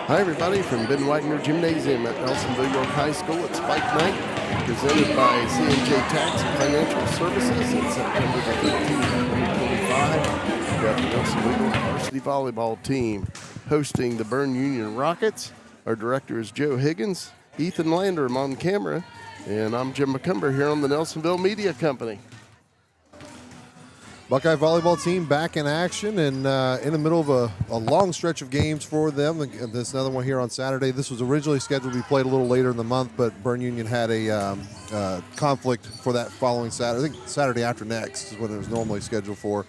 Hi, everybody, from Ben Wagner Gymnasium at Nelsonville-York High School. It's Spike Night, presented by C&J Tax and Financial Services. It's September the 13th, 2025. We've got the Nelsonville-York varsity volleyball team hosting the Berne Union Rockets. Our director is Joe Higgins, Ethan Landrum on camera, and I'm Jim McCumber here on the Nelsonville Media Company. Buckeye volleyball team back in action and in the middle of a long stretch of games for them. This another one here on Saturday. This was originally scheduled to be played a little later in the month, but Berne Union had a conflict for that following Saturday. I think Saturday after next is what it was normally scheduled for.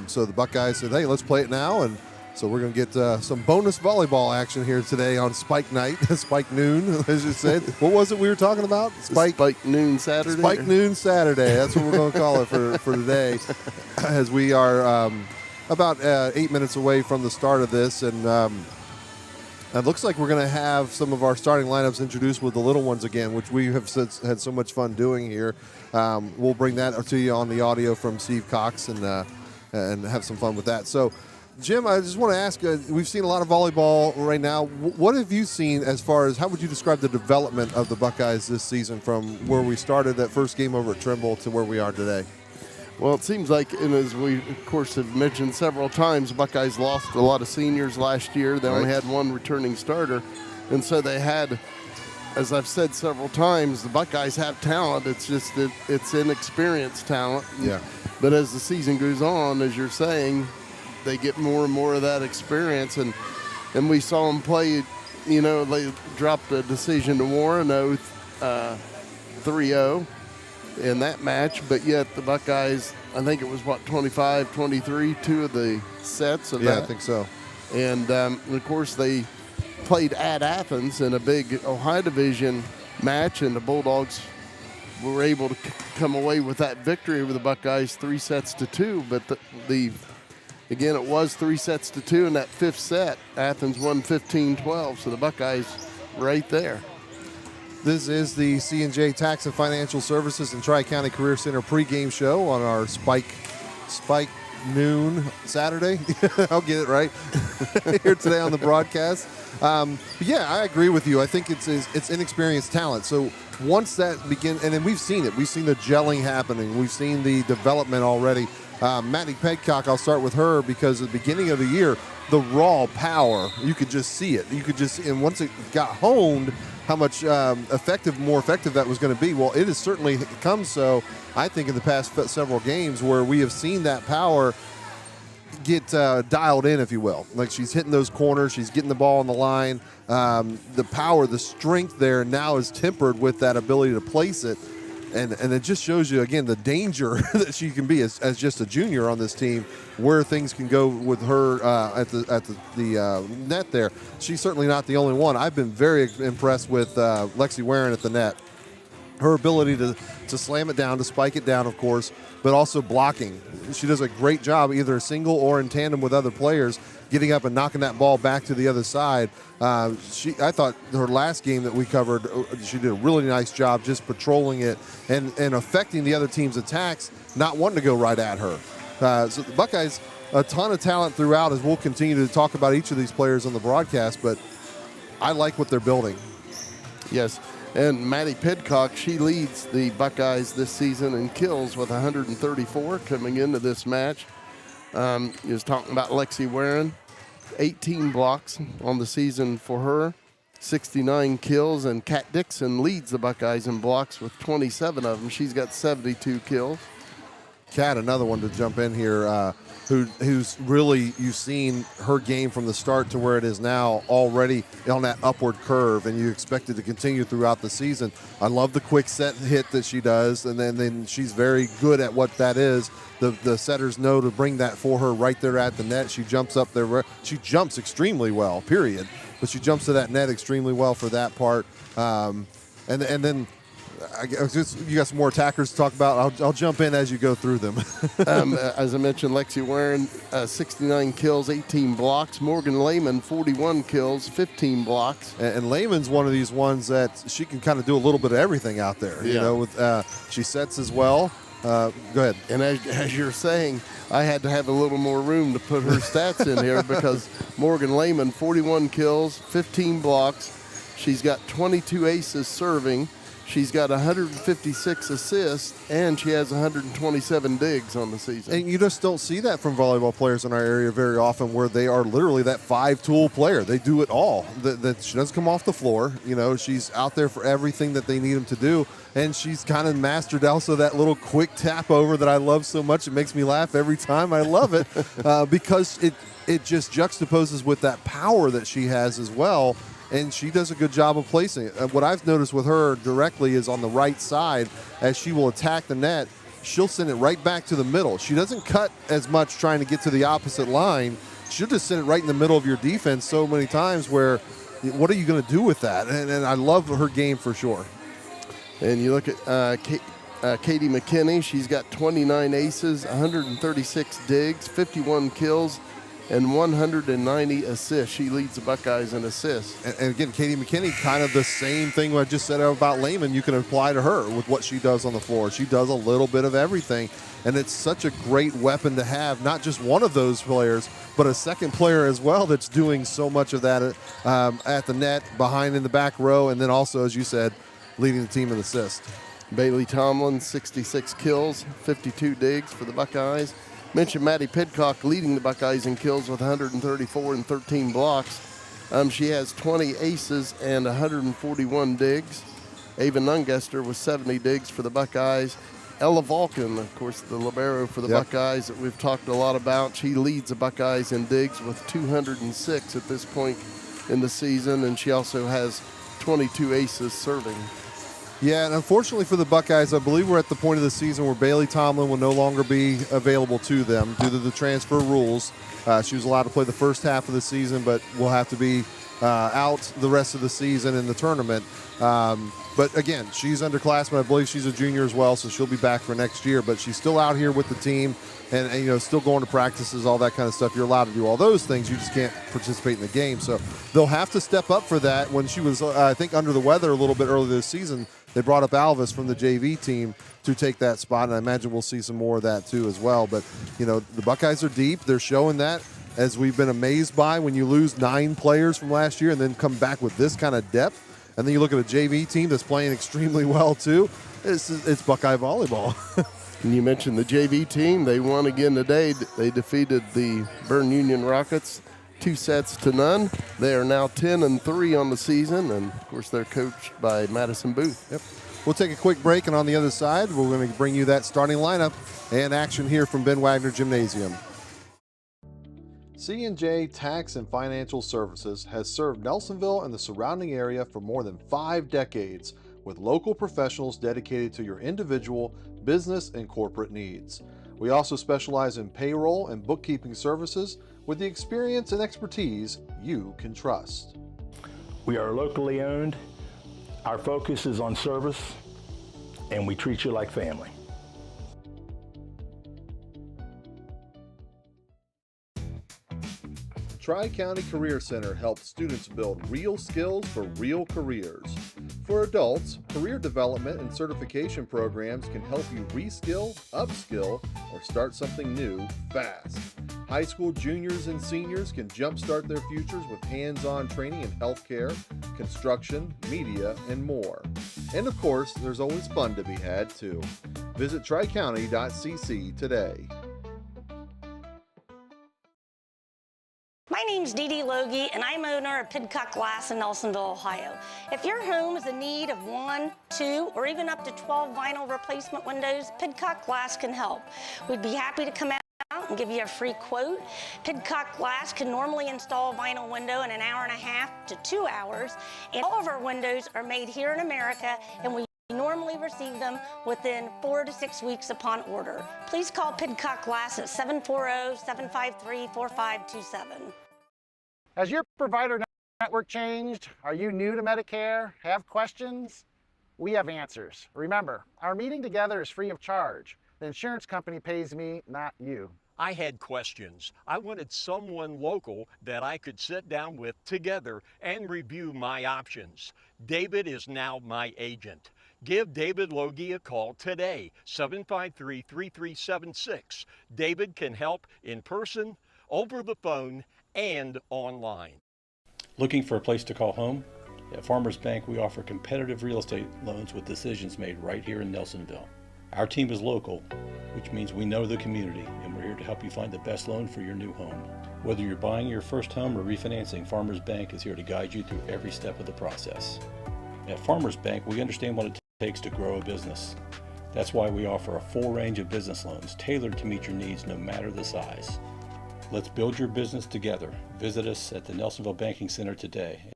So the Buckeyes said, hey, let's play it now. And so we're going to get some bonus volleyball action here today on Spike Night, Spike Noon, as you said. What was it we were talking about? Spike Noon Saturday? Spike Noon Saturday. That's what we're going to call it for today, as we are about 8 minutes away from the start of this. And it looks like we're going to have some of our starting lineups introduced with the little ones again, which we have had so much fun doing here. We'll bring that to you on the audio from Steve Cox and have some fun with that. So, Jim, I just want to ask, we've seen a lot of volleyball right now. What have you seen as far as, how would you describe the development of the Buckeyes this season from where we started that first game over at Trimble to where we are today? Well, it seems like, and as we, of course, have mentioned several times, the Buckeyes lost a lot of seniors last year. They only had one returning starter. And so they had, as I've said several times, the Buckeyes have talent. It's just that it's inexperienced talent. Yeah. But as the season goes on, as you're saying, they get more and more of that experience, and we saw them play. You know, they dropped a decision to Warren 3-0 in that match, but yet the Buckeyes, I think it was 25-23, two of the sets of that. Yeah, I think so. And of course they played at Athens in a big Ohio Division match, and the Bulldogs were able to come away with that victory over the Buckeyes 3-2. But again, it was 3-2 in that fifth set. Athens won 15-12, so the Buckeyes right there. This is the C&J Tax and Financial Services and Tri-County Career Center pregame show on our Spike Noon Saturday. I'll get it right here today on the broadcast. Yeah, I agree with you. I think it's inexperienced talent. So once that begins, and then we've seen it. We've seen the gelling happening. We've seen the development already. Pidcock, I'll start with her because at the beginning of the year, the raw power, you could just see it. And once it got honed, how much more effective that was going to be. Well, it has certainly come so, I think, in the past several games where we have seen that power get dialed in, if you will. Like, she's hitting those corners, she's getting the ball on the line. The power, the strength there now is tempered with that ability to place it. And it just shows you, again, the danger that she can be as just a junior on this team, where things can go with her at the net there. She's certainly not the only one. I've been very impressed with Lexi Warren at the net. Her ability to slam it down, to spike it down, of course, but also blocking. She does a great job, either single or in tandem with other players, getting up and knocking that ball back to the other side. I thought her last game that we covered, she did a really nice job just patrolling it and affecting the other team's attacks, not wanting to go right at her. So the Buckeyes, a ton of talent throughout, as we'll continue to talk about each of these players on the broadcast, but I like what they're building. Yes. And Maddie Pidcock, she leads the Buckeyes this season in kills with 134 coming into this match. Is talking about Lexi Warren, 18 blocks on the season for her, 69 kills, and Kat Dixon leads the Buckeyes in blocks with 27 of them. She's got 72 kills. Kat, another one to jump in here, who's really, you've seen her game from the start to where it is now already on that upward curve, and you expect it to continue throughout the season. I love the quick set hit that she does, and then she's very good at what that is. The setters know to bring that for her right there at the net. She jumps up there. She jumps extremely well, period. But she jumps to that net extremely well for that part. And then you got some more attackers to talk about. I'll jump in as you go through them. As I mentioned, Lexi Warren, 69 kills, 18 blocks. Morgan Lehman, 41 kills, 15 blocks. And Lehman's one of these ones that she can kind of do a little bit of everything out there. Yeah. You know, with she sets as well. Go ahead. And as you're saying, I had to have a little more room to put her stats in here because Morgan Lehman, 41 kills, 15 blocks. She's got 22 aces serving. She's got 156 assists, and she has 127 digs on the season. And you just don't see that from volleyball players in our area very often, where they are literally that five-tool player. They do it all. That she doesn't come off the floor. You know, she's out there for everything that they need them to do. And she's kind of mastered also that little quick tap over that I love so much. It makes me laugh every time. I love it because it just juxtaposes with that power that she has as well. And she does a good job of placing it. What I've noticed with her directly is on the right side, as she will attack the net, she'll send it right back to the middle. She doesn't cut as much trying to get to the opposite line. She'll just send it right in the middle of your defense so many times where, what are you going to do with that? And I love her game for sure. And you look at Katie McKinney. She's got 29 aces, 136 digs, 51 kills, and 190 assists. She leads the Buckeyes in assists. And again, Katie McKinney, kind of the same thing I just said about Lehman, you can apply to her with what she does on the floor. She does a little bit of everything, and it's such a great weapon to have, not just one of those players, but a second player as well that's doing so much of that at the net, behind in the back row, and then also, as you said, leading the team in assists. Bailey Tomlin, 66 kills, 52 digs for the Buckeyes. Mentioned Maddie Pidcock leading the Buckeyes in kills with 134 and 13 blocks. She has 20 aces and 141 digs. Ava Nungester with 70 digs for the Buckeyes. Ella Vulcan, of course, the libero for the Buckeyes that we've talked a lot about. She leads the Buckeyes in digs with 206 at this point in the season, and she also has 22 aces serving. Yeah, and unfortunately for the Buckeyes, I believe we're at the point of the season where Bailey Tomlin will no longer be available to them due to the transfer rules. She was allowed to play the first half of the season, but will have to be out the rest of the season in the tournament. But again, she's underclassmen. I believe she's a junior as well, so she'll be back for next year. But she's still out here with the team and you know, still going to practices, all that kind of stuff. You're allowed to do all those things. You just can't participate in the game. So they'll have to step up for that. When she was, I think, under the weather a little bit earlier this season, they brought up Alvis from the JV team to take that spot, and I imagine we'll see some more of that too as well. But, you know, the Buckeyes are deep. They're showing that, as we've been amazed by when you lose 9 players from last year and then come back with this kind of depth. And then you look at a JV team that's playing extremely well too. It's Buckeye volleyball. And you mentioned the JV team. They won again today. They defeated the Berne Union Rockets 2-0. They are now 10-3 on the season, and of course they're coached by Madison Booth. Yep. We'll take a quick break, and on the other side, we're going to bring you that starting lineup and action here from Ben Wagner Gymnasium. C&J Tax and Financial Services has served Nelsonville and the surrounding area for more than 5 decades, with local professionals dedicated to your individual, business, and corporate needs. We also specialize in payroll and bookkeeping services with the experience and expertise you can trust. We are locally owned. Our focus is on service, and we treat you like family. Tri-County Career Center helps students build real skills for real careers. For adults, career development and certification programs can help you reskill, upskill, or start something new fast. High school juniors and seniors can jumpstart their futures with hands-on training in healthcare, construction, media, and more. And of course, there's always fun to be had too. Visit tricounty.cc today. My name's Dee Dee Loge, and I'm owner of Pidcock Glass in Nelsonville, Ohio. If your home is in need of 1, 2, or even up to 12 vinyl replacement windows, Pidcock Glass can help. We'd be happy to come out and give you a free quote. Pidcock Glass can normally install a vinyl window in an hour and a half to 2 hours, and all of our windows are made here in America, and we normally receive them within 4 to 6 weeks upon order. Please call Pidcock Glass at 740-753-4527. Has your provider network changed? Are you new to Medicare? Have questions? We have answers. Remember, our meeting together is free of charge. The insurance company pays me, not you. I had questions. I wanted someone local that I could sit down with together and review my options. David is now my agent. Give David Loge a call today, 753-3376. David can help in person, over the phone, and online. Looking for a place to call home? At Farmers Bank, we offer competitive real estate loans with decisions made right here in Nelsonville. Our team is local, which means we know the community, and we're here to help you find the best loan for your new home. Whether you're buying your first home or refinancing, Farmers Bank is here to guide you through every step of the process. At Farmers Bank, we understand what it takes to grow a business. That's why we offer a full range of business loans tailored to meet your needs no matter the size. Let's build your business together. Visit us at the Nelsonville Banking Center today.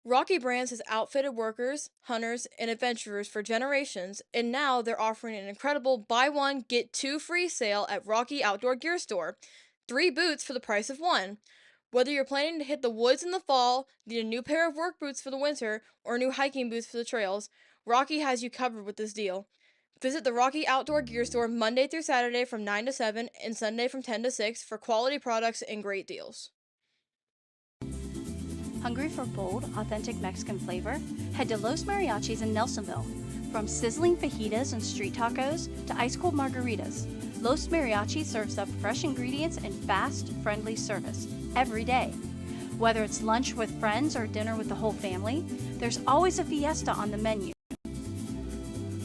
Rocky Brands has outfitted workers, hunters, and adventurers for generations, and now they're offering an incredible buy one, get two free sale at Rocky Outdoor Gear Store. 3 boots for the price of 1. Whether you're planning to hit the woods in the fall, need a new pair of work boots for the winter, or new hiking boots for the trails, Rocky has you covered with this deal. Visit the Rocky Outdoor Gear Store Monday through Saturday from 9 to 7 and Sunday from 10 to 6 for quality products and great deals. Hungry for bold, authentic Mexican flavor? Head to Los Mariachis in Nelsonville. From sizzling fajitas and street tacos to ice-cold margaritas, Los Mariachis serves up fresh ingredients and fast, friendly service every day. Whether it's lunch with friends or dinner with the whole family, there's always a fiesta on the menu.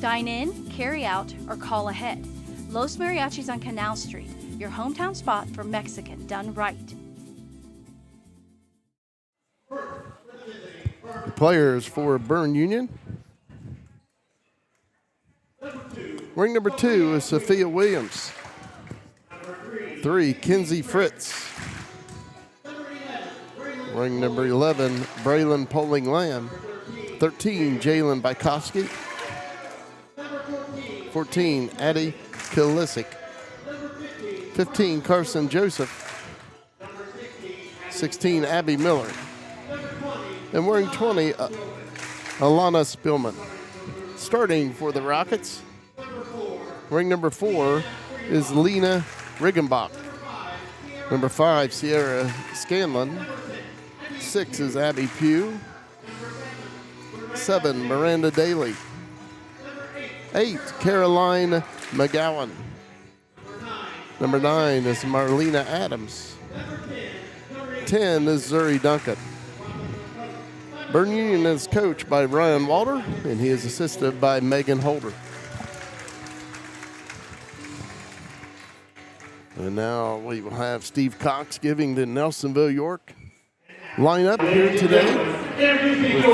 Dine in, carry out, or call ahead. Los Mariachis on Canal Street, your hometown spot for Mexican done right. The players for Berne Union. Ring number 2 is Sophia Williams. 3, Kinsey Fritz. Ring number 11, Braylon Poling Lamb. 13, Jalen Bykowski. 14, Addie Kilisic. 15, Carson Joseph. 16, Abby Miller. And wearing 20, Alana Spillman. Starting for the Rockets, ring number 4 is Lena Riggenbach. Number 5, Sierra Scanlon. 6 is Abby Pugh. 7, Miranda Daly. 8, Caroline McGowan. Number 9 is Marlena Adams. 10 is Zuri Duncan. Berne Union is coached by Ryan Walter, and he is assisted by Megan Holder. And now we will have Steve Cox giving the Nelsonville-York lineup here today with the youth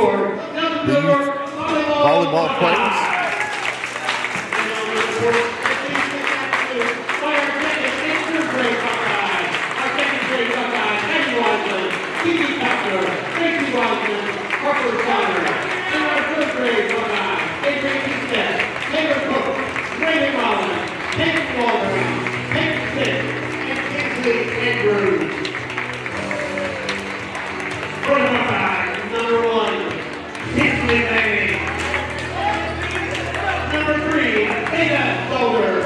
volleyball players. Number 1, Kinsley Bailey. Number 3, Dana Solder.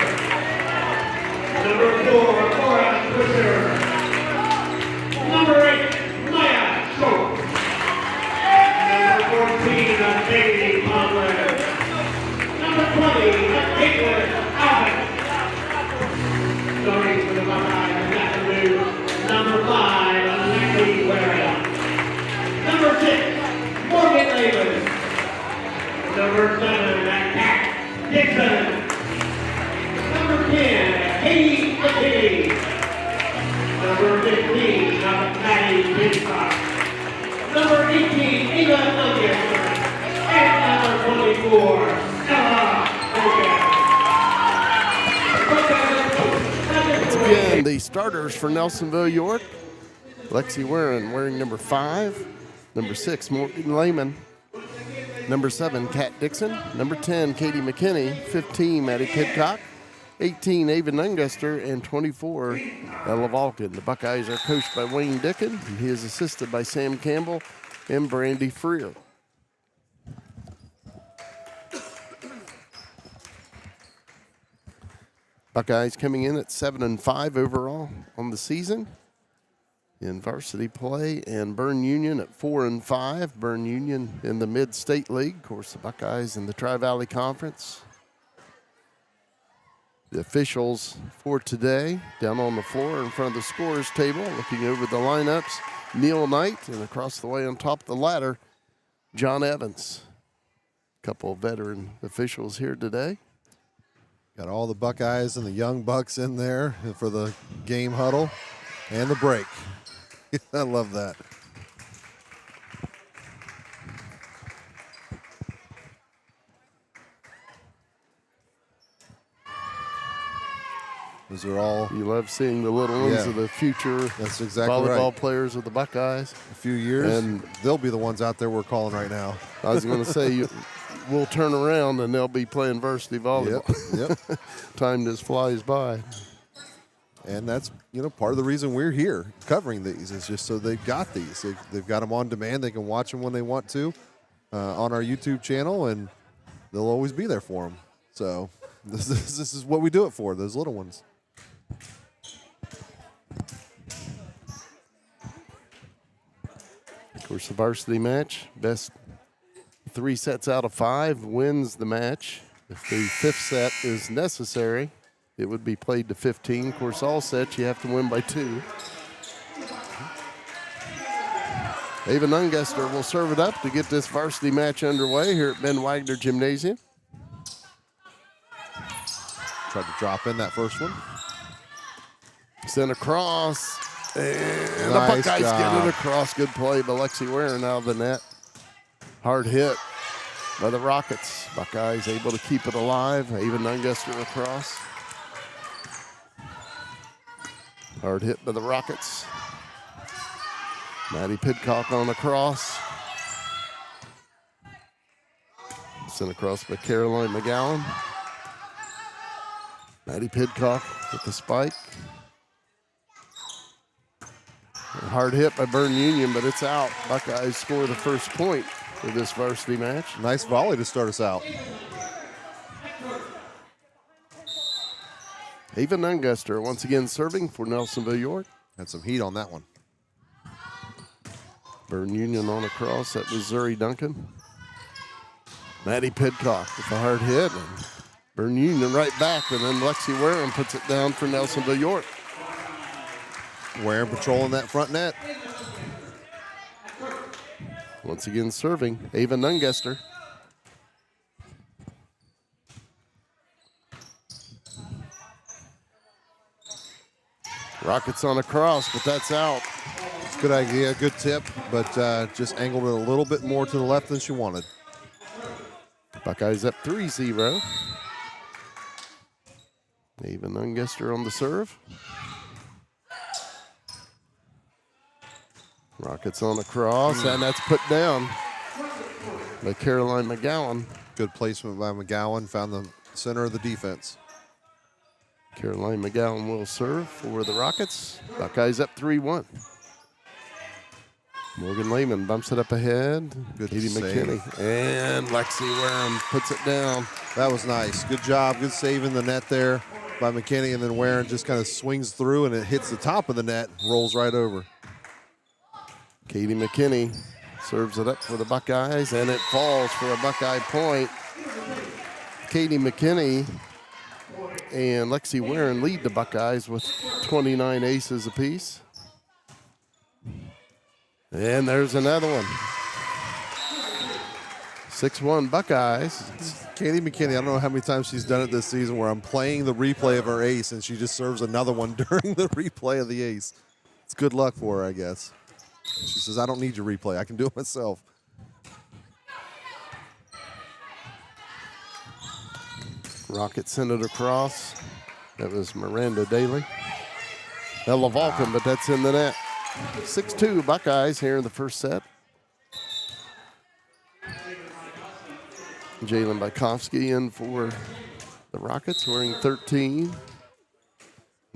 Number 4, Cora Fisher. Number 8, Maya Schultz. Number 14, Katie Conway. Number 20, Caitlin Alvin. Starting for the Buckeyes this afternoon, number 5, Lexi Ware. Number 6, Morgan Davis. Number 7, Kat Dixon. Number 10, Katie McKinney. Number 15, Maddie Pidcock. Number 18, Eva Nuggets. And number 24, Ella Once again, the starters for Nelsonville-York. Lexi Warren wearing number 5. Number 6, Morgan Lehman. Number 7, Kat Dixon. Number 10, Katie McKinney. 15, Maddie Pidcock. 18, Ava Nunguster. And 24, Ella Vulcan. The Buckeyes are coached by Wayne Dicken. And he is assisted by Sam Campbell and Brandy Freer. Buckeyes coming in at 7-5 overall on the season. in varsity play, and Berne Union at 4-5. Berne Union in the Mid-State League. Of course, the Buckeyes in the Tri-Valley Conference. The officials for today down on the floor in front of the scorers table, looking over the lineups. Neil Knight, and across the way on top of the ladder, John Evans. A couple of veteran officials here today. Got all the Buckeyes and the young Bucks in there for the game huddle and the break. I love that. Those are all. You love seeing the little ones of the future. That's exactly volleyball right. players of the Buckeyes. A few years, and they'll be the ones out there we're calling right now. I was going to say, we'll turn around and they'll be playing varsity volleyball. Yep. Time just flies by. And that's, part of the reason we're here covering these is just so they've got these. They've got them on demand. They can watch them when they want to on our YouTube channel, and they'll always be there for them. So this is what we do it for, those little ones. Of course, the varsity match, best 3 sets out of 5 wins the match. If the 5th set is necessary, it would be played to 15. Of course, all sets you have to win by 2. Ava Nungester will serve it up to get this varsity match underway here at Ben Wagner Gymnasium. Tried to drop in that first one. Sent across. And Nice the Buckeyes job. get it across. Good play by Lexi Warren out of the net. Hard hit by the Rockets. Buckeyes able to keep it alive. Ava Nungester across. Hard hit by the Rockets. Maddie Pidcock on the cross. Sent across by Caroline McGowan. Maddie Pidcock with the spike. A hard hit by Berne Union, but it's out. Buckeyes score the first point for this varsity match. Nice volley to start us out. Ava Nunguster once again serving for Nelsonville-York. Had some heat on that one. Berne Union on a cross. That was Zuri Duncan. Maddie Pidcock with a hard hit. And Berne Union right back, and then Lexi Wareham puts it down for Nelsonville-York. Wareham patrolling that front net. Once again serving, Ava Nunguster. Rockets on a cross, but that's out. It's a good idea, good tip, but just angled it a little bit more to the left than she wanted. Buckeyes up 3-0. Ava Nunguster on the serve. Rockets on the cross, and that's put down by Caroline McGowan. Good placement by McGowan, found the center of the defense. Caroline McGowan will serve for the Rockets. Buckeyes up 3-1. Morgan Lehman bumps it up ahead. Good Katie save. McKinney. And Lexi Wareham puts it down. That was nice. Good job. Good save in the net there by McKinney, and then Warren just kind of swings through, and it hits the top of the net, rolls right over. Katie McKinney serves it up for the Buckeyes, and it falls for a Buckeye point. Katie McKinney and Lexi Warren lead the Buckeyes with 29 aces apiece. And there's another one. 6-1 Buckeyes. Katie McKinney, I don't know how many times she's done it this season where I'm playing the replay of her ace, and she just serves another one during the replay of the ace. It's good luck for her, I guess. She says, I don't need your replay. I can do it myself. Rocket sent it across. That was Miranda Daly. Ella Vulcan, but that's in the net. 6-2 Buckeyes here in the first set. Jalen Bykovsky in for the Rockets, wearing 13.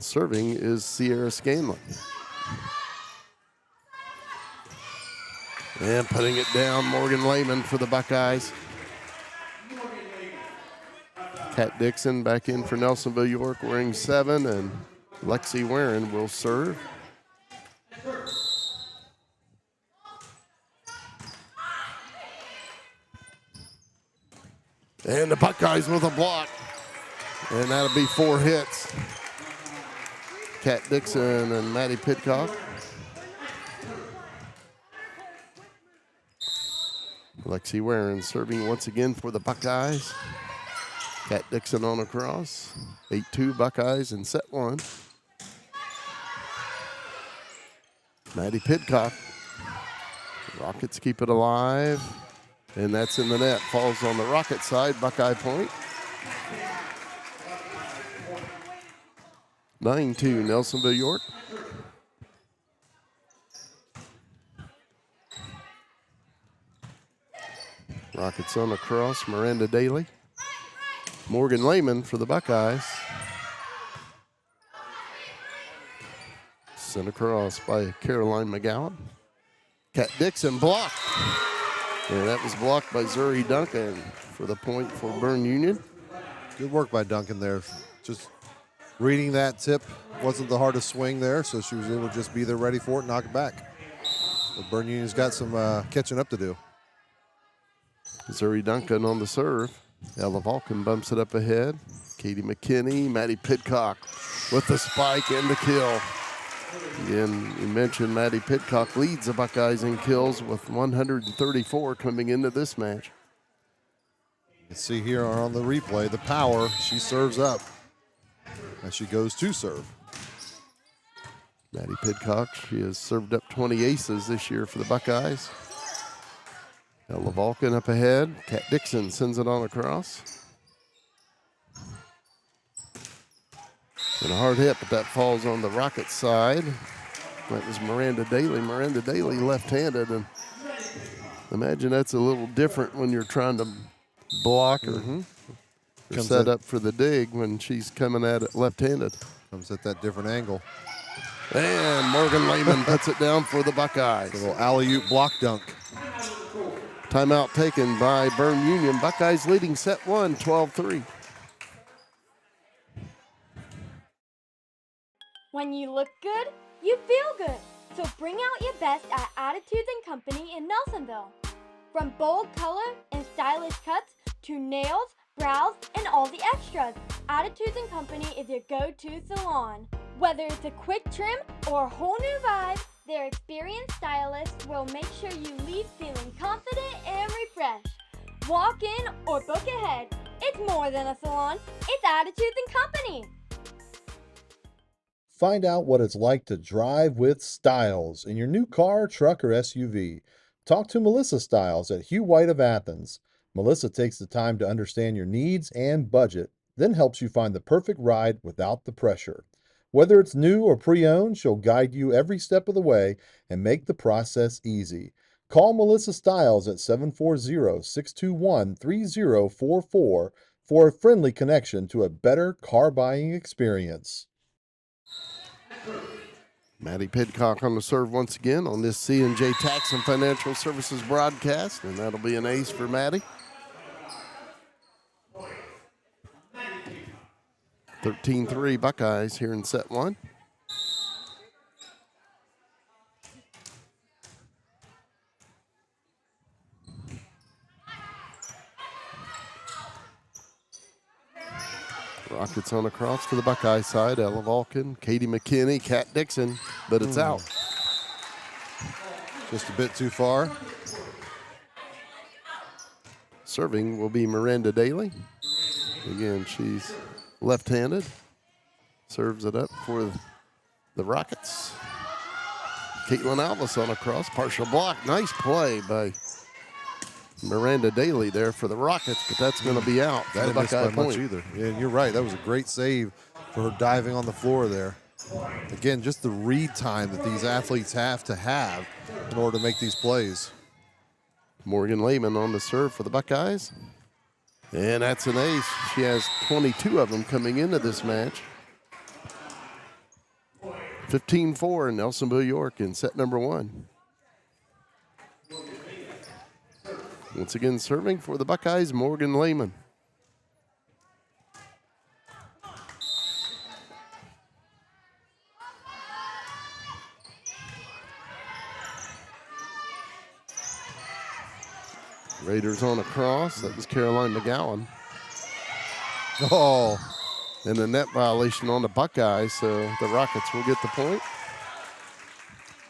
Serving is Sierra Scanlon. And putting it down, Morgan Lehman for the Buckeyes. Kat Dixon back in for Nelsonville-York, wearing 7, and Lexi Warren will serve. And the Buckeyes with a block. And that'll be 4 hits. Kat Dixon and Maddie Pidcock. Lexi Warren serving once again for the Buckeyes. Kat Dixon on a cross. 8-2 Buckeyes in set 1. Maddie Pidcock. Rockets keep it alive. And that's in the net. Falls on the Rocket side. Buckeye point. 9-2 Nelsonville-York. Rockets on a cross. Miranda Daly. Morgan Lehman for the Buckeyes. Sent across by Caroline McGowan. Kat Dixon blocked. And that was blocked by Zuri Duncan for the point for Berne Union. Good work by Duncan there. Just reading that tip wasn't the hardest swing there, so she was able to just be there ready for it and knock it back. But Berne Union's got some catching up to do. Zuri Duncan on the serve. Ella Vulcan bumps it up ahead. Katie McKinney, Maddie Pidcock with the spike and the kill. Again, you mentioned Maddie Pidcock leads the Buckeyes in kills with 134 coming into this match. You can see here on the replay the power. She serves up as she goes to serve. Maddie Pidcock, she has served up 20 aces this year for the Buckeyes. Ella Vulcan up ahead. Kat Dixon sends it on across. And a hard hit, but that falls on the Rockets side. That was Miranda Daly. Miranda Daly left-handed, and imagine that's a little different when you're trying to block or set up for the dig when she's coming at it left-handed. Comes at that different angle. And Morgan Lehman puts it down for the Buckeyes. A little alley-oop block dunk. Timeout taken by Berne Union. Buckeyes leading set 1, 12-3. When you look good, you feel good. So bring out your best at Attitudes & Company in Nelsonville. From bold color and stylish cuts to nails, brows, and all the extras, Attitudes & Company is your go-to salon. Whether it's a quick trim or a whole new vibe, their experienced stylists will make sure you leave feeling confident and refreshed. Walk in or book ahead. It's more than a salon, it's Attitudes & Company. Find out what it's like to drive with Stiles in your new car, truck, or SUV. Talk to Melissa Stiles at Hugh White of Athens. Melissa takes the time to understand your needs and budget, then helps you find the perfect ride without the pressure. Whether it's new or pre-owned, she'll guide you every step of the way and make the process easy. Call Melissa Stiles at 740-621-3044 for a friendly connection to a better car buying experience. Maddie Pidcock on the serve once again on this C&J Tax and Financial Services broadcast, and that'll be an ace for Maddie. 13-3 Buckeyes here in set 1. Rockets on across to the Buckeye side. Ella Vulcan, Katie McKinney, Kat Dixon, but it's out. Just a bit too far. Serving will be Miranda Daly. Again, she's left-handed. Serves it up for the Rockets. Caitlin Alvis on a cross, partial block. Nice play by Miranda Daly there for the Rockets, but that's going to be out. That didn't miss by much either. Yeah, you're right. That was a great save for her diving on the floor there. Again, just the read time that these athletes have to have in order to make these plays. Morgan Lehman on the serve for the Buckeyes. And that's an ace. She has 22 of them coming into this match. 15-4 Nelsonville-York in set number 1. Once again, serving for the Buckeyes, Morgan Lehman. Raiders on a cross. That was Caroline McGowan. Oh. And a net violation on the Buckeyes, so the Rockets will get the point.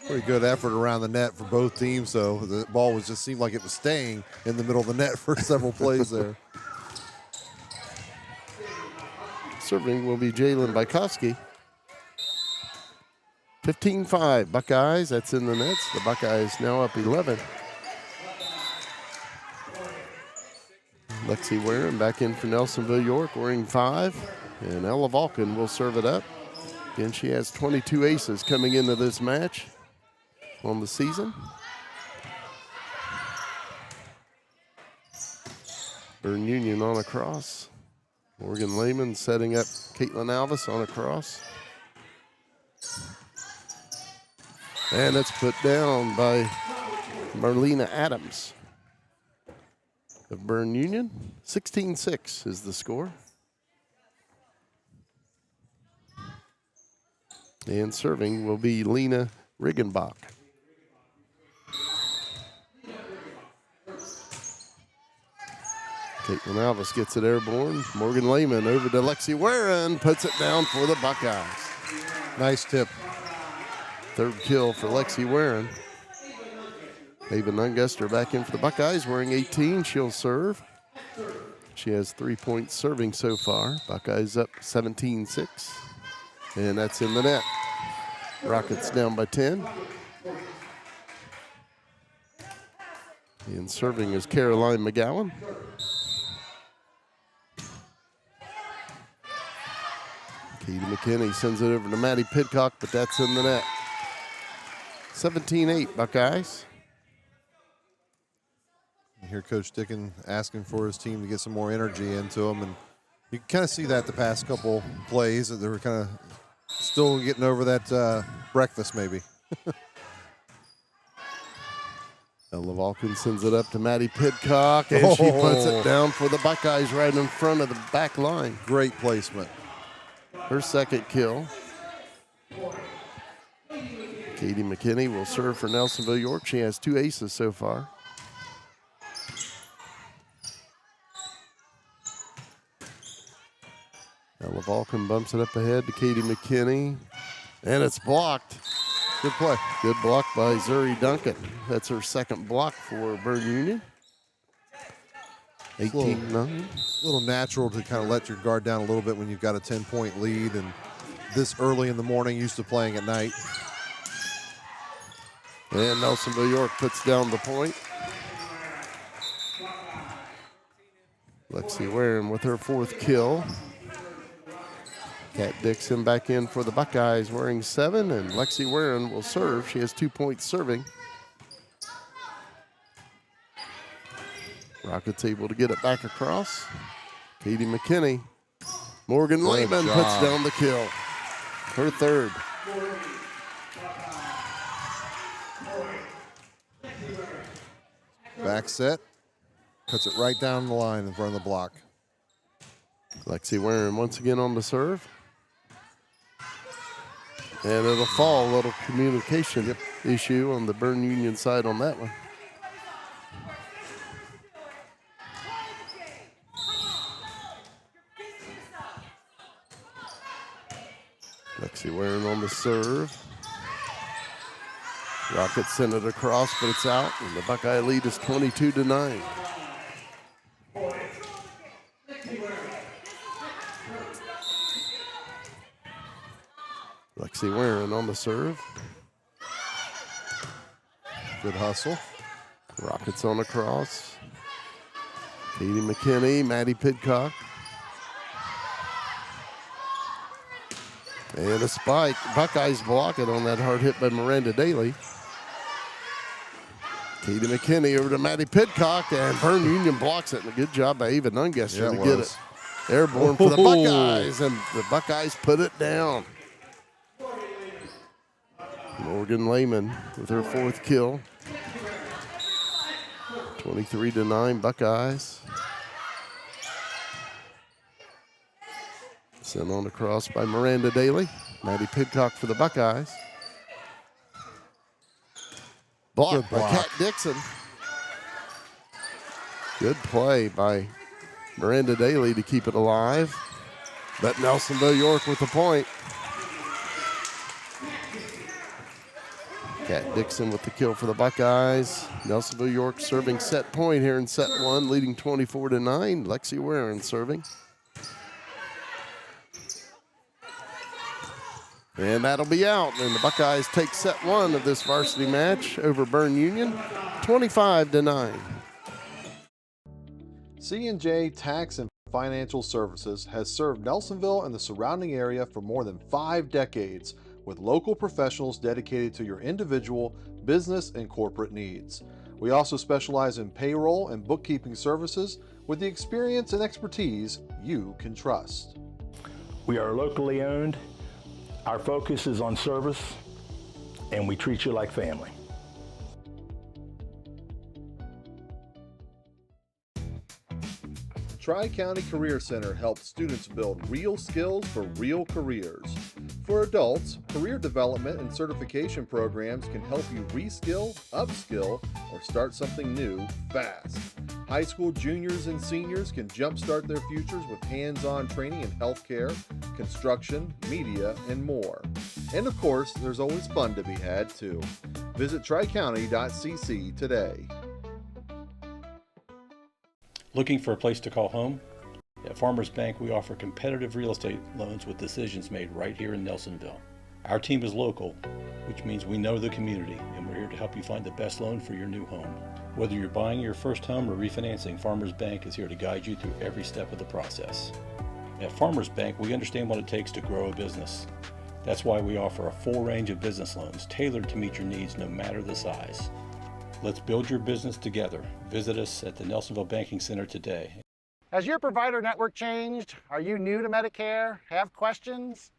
Pretty good effort around the net for both teams, though. The ball just seemed like it was staying in the middle of the net for several plays there. Serving will be Jalen Bykowski. 15-5 Buckeyes. That's in the nets. The Buckeyes now up 11. Lexi Warren back in for Nelsonville-York, wearing 5. And Ella Vulcan will serve it up. Again, she has 22 aces coming into this match on the season. Berne Union on a cross. Morgan Lehman setting up Caitlin Alvis on a cross. And it's put down by Marlena Adams of Berne Union. 16-6 is the score. And serving will be Lena Riggenbach. Caitlin Alvis gets it airborne. Morgan Lehman over to Lexi Warren, puts it down for the Buckeyes. Nice tip. Third kill for Lexi Warren. Ava Nunguster back in for the Buckeyes, wearing 18. She'll serve. She has 3 points serving so far. Buckeyes up 17-6. And that's in the net. Rockets down by 10. And serving is Caroline McGowan. Katie McKinney sends it over to Maddie Pidcock, but that's in the net. 17-8 Buckeyes. You hear Coach Dickin asking for his team to get some more energy into them, and you can kind of see that the past couple plays that they were kind of still getting over that breakfast maybe. Ella Vulcan sends it up to Maddie Pidcock, and she puts it down for the Buckeyes right in front of the back line. Great placement. Her second kill. Katie McKinney will serve for Nelsonville-York. She has 2 aces so far. Ella Vulcan bumps it up ahead to Katie McKinney, and it's blocked. Good play. Good block by Zuri Duncan. That's her second block for Berne Union. 18-9. A little natural to kind of let your guard down a little bit when you've got a 10-point lead and this early in the morning, used to playing at night. And Nelsonville-York puts down the point. Lexi Warren with her 4th kill. Kat Dixon back in for the Buckeyes, wearing 7, and Lexi Warren will serve. She has 2 points serving. Rockets able to get it back across. Katie McKinney. Morgan Lehman puts down the kill. Her 3rd. Back set. Puts it right down the line in front of the block. Lexi Warren once again on the serve. And it'll fall. A little communication issue on the Berne Union side on that one. Lexi Warren on the serve. Rockets send it across, but it's out, and the Buckeye lead is 22-9. Lexi Warren on the serve. Good hustle. Rockets on the cross. Katie McKinney, Maddie Pidcock. And a spike. Buckeyes block it on that hard hit by Miranda Daly. Katie McKinney over to Maddie Pidcock, and Berne Union blocks it. And a good job by Ava Nunguster to get it airborne for the Buckeyes, and the Buckeyes put it down. Morgan Lehman with her 4th kill. 23-9 Buckeyes. Sent on across by Miranda Daly. Maddie Pidcock for the Buckeyes. Blocked by Kat Dixon. Good play by Miranda Daly to keep it alive. But Nelsonville-York with the point. Kat Dixon with the kill for the Buckeyes. Nelsonville-York serving set point here in set one, leading 24-9. Lexi Warren serving. And that'll be out. And the Buckeyes take set one of this varsity match over Berne Union, 25-9. C&J Tax and Financial Services has served Nelsonville and the surrounding area for more than 5 decades, with local professionals dedicated to your individual, business, and corporate needs. We also specialize in payroll and bookkeeping services with the experience and expertise you can trust. We are locally owned. Our focus is on service, and we treat you like family. Tri-County Career Center helps students build real skills for real careers. For adults, career development and certification programs can help you reskill, upskill, or start something new fast. High school juniors and seniors can jumpstart their futures with hands-on training in healthcare, construction, media, and more. And of course, there's always fun to be had too. Visit tricounty.cc today. Looking for a place to call home? At Farmers Bank, we offer competitive real estate loans with decisions made right here in Nelsonville. Our team is local, which means we know the community, and we're here to help you find the best loan for your new home. Whether you're buying your first home or refinancing, Farmers Bank is here to guide you through every step of the process. At Farmers Bank, we understand what it takes to grow a business. That's why we offer a full range of business loans tailored to meet your needs no matter the size. Let's build your business together. Visit us at the Nelsonville Banking Center today. Has your provider network changed? Are you new to Medicare? Have questions?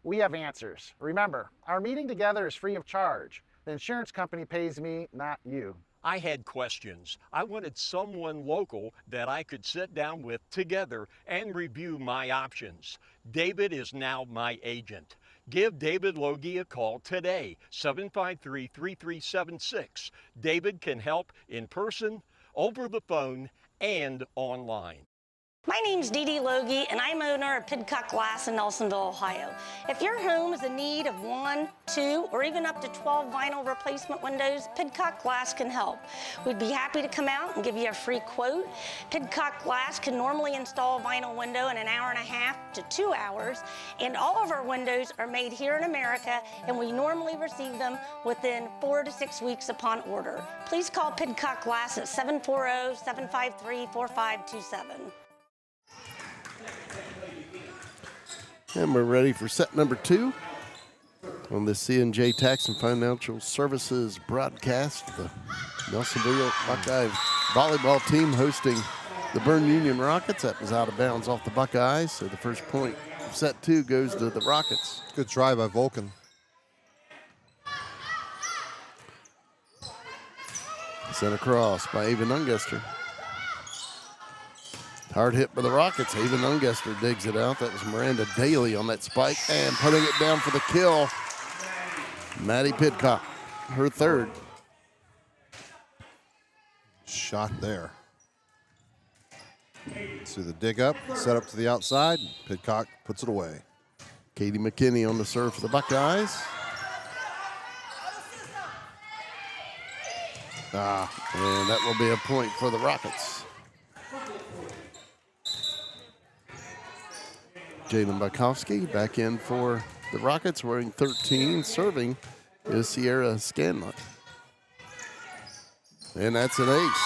We have answers. Remember, our meeting together is free of charge. The insurance company pays me, not you. I had questions. I wanted someone local that I could sit down with together and review my options. David is now my agent. Give David Loge a call today, 753-3376. David can help in person, over the phone, and online. My name's Dee Loge, and I'm owner of Pidcock Glass in Nelsonville, Ohio. If your home is in need of 1, 2, or even up to 12 vinyl replacement windows, Pidcock Glass can help. We'd be happy to come out and give you a free quote. Pidcock Glass can normally install a vinyl window in 1.5 hours to 2 hours, and all of our windows are made here in America, and we normally receive them within 4 to 6 weeks upon order. Please call Pidcock Glass at 740-753-4527. And we're ready for set number 2 on the C&J Tax and Financial Services broadcast. The Nelsonville Buckeye volleyball team hosting the Berne Union Rockets. That was out of bounds off the Buckeyes, so the first point of set 2 goes to the Rockets. Good try by Vulcan. Sent across by Ava Nungester. Hard hit by the Rockets. Ava Nungester digs it out. That was Miranda Daly on that spike and putting it down for the kill. Maddie Pidcock, her third. Shot there. See the dig up, set up to the outside. Pidcock puts it away. Katie McKinney on the serve for the Buckeyes. And that will be a point for the Rockets. Jalen Bukowski back in for the Rockets wearing 13. Serving is Sierra Scanlon. And that's an ace.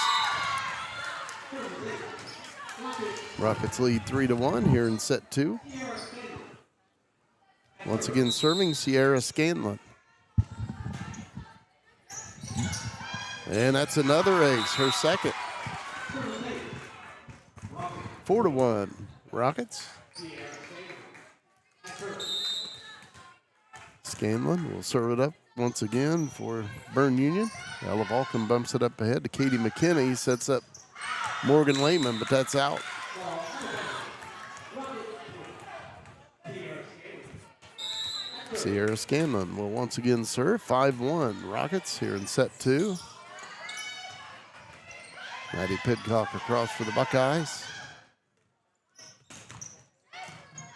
Rockets lead 3-1 here in set 2. Once again serving Sierra Scanlon. And that's another ace, her second. 4-1 Rockets. Scanlon will serve it up once again for Berne Union. Ella Vulcan bumps it up ahead to Katie McKinney, sets up Morgan Lehman, but that's out. Sierra Scanlon will once again serve. 5-1 Rockets here in set 2. Maddie Pidcock across for the Buckeyes.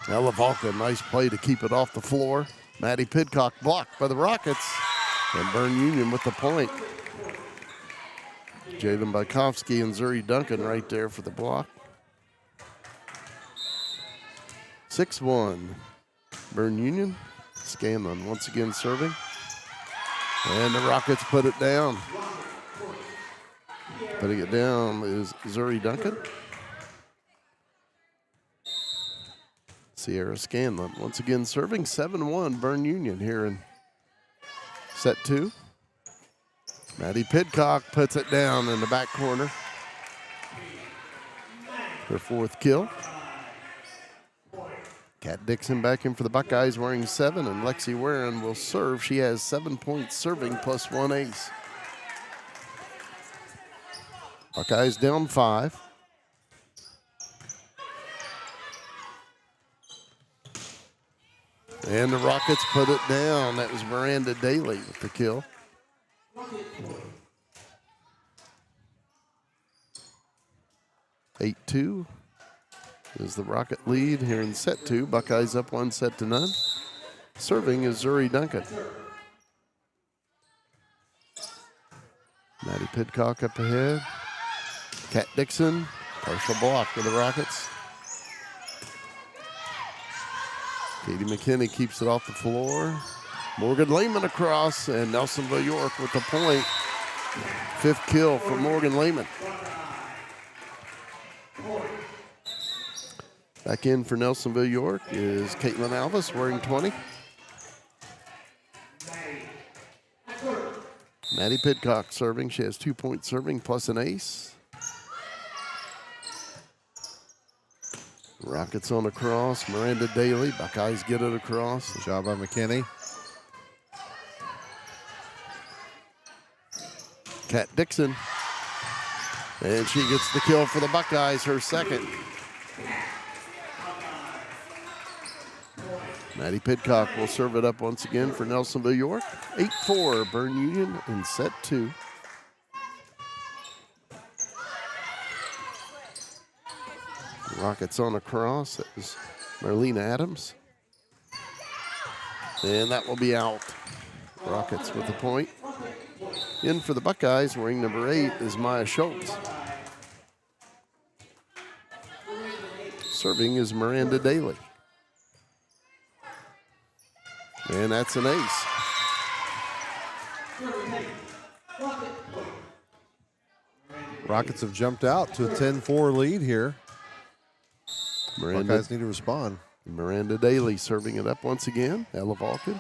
Ella Volka, nice play to keep it off the floor. Maddie Pidcock blocked by the Rockets. And Berne Union with the point. Jaden Bykovsky and Zuri Duncan right there for the block. 6-1. Berne Union. Scanlon once again serving. And the Rockets put it down. Putting it down is Zuri Duncan. Sierra Scanlon once again serving. 7-1 Berne Union here in set 2. Maddie Pidcock puts it down in the back corner. Her 4th kill. Kat Dixon back in for the Buckeyes wearing 7, and Lexi Warren will serve. She has 7 points serving plus 1 ace. Buckeyes down 5. And the Rockets put it down. That was Miranda Daly with the kill. 8-2 is the Rocket lead here in set 2. Buckeyes up 1-0. Serving is Zuri Duncan. Maddie Pidcock up ahead. Kat Dixon, partial block for the Rockets. Katie McKinney keeps it off the floor. Morgan Lehman across, and Nelsonville-York with the point. 5th kill for Morgan Lehman. Back in for Nelsonville-York is Caitlin Alvis wearing 20. Maddie Pidcock serving. She has 2 points serving plus an ace. Rockets on a cross. Miranda Daly. Buckeyes get it across. Good job by McKinney. Kat Dixon. And she gets the kill for the Buckeyes, her 2nd. Maddie Pidcock will serve it up once again for Nelsonville-York. 8-4 Berne Union in set 2. Rockets on a cross. That was Marlena Adams. And that will be out. Rockets with the point. In for the Buckeyes, wearing number 8 is Maya Schultz. Serving is Miranda Daly. And that's an ace. Rockets have jumped out to a 10-4 lead here. Buckeyes need to respond. Miranda Daly serving it up once again. Ella Vulcan.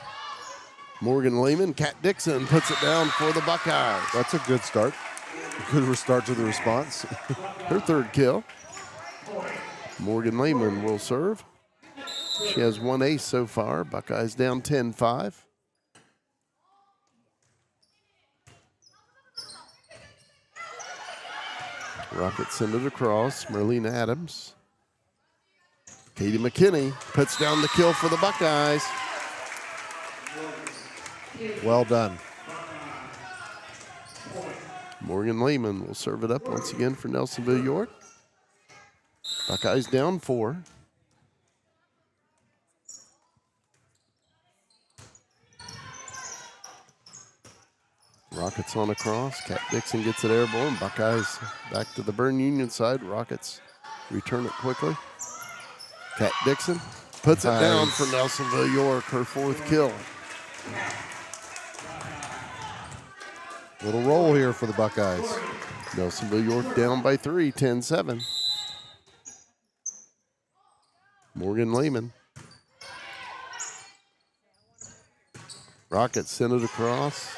Morgan Lehman. Kat Dixon puts it down for the Buckeyes. That's a good start. A good start to the response. Her 3rd kill. Morgan Lehman will serve. She has 1 ace so far. Buckeyes down 10-5. Rockets send it across. Marlena Adams. Katie McKinney puts down the kill for the Buckeyes. Well done. Morgan Lehman will serve it up once again for Nelsonville-York. Buckeyes down 4. Rockets on a cross. Kat Dixon gets it airborne. Buckeyes back to the Berne Union side. Rockets return it quickly. Kat Dixon puts it down for Nelsonville-York, her 4th kill. Little roll here for the Buckeyes. Nelsonville-York down by 3, 10-7. Morgan Lehman. Rockets send it across.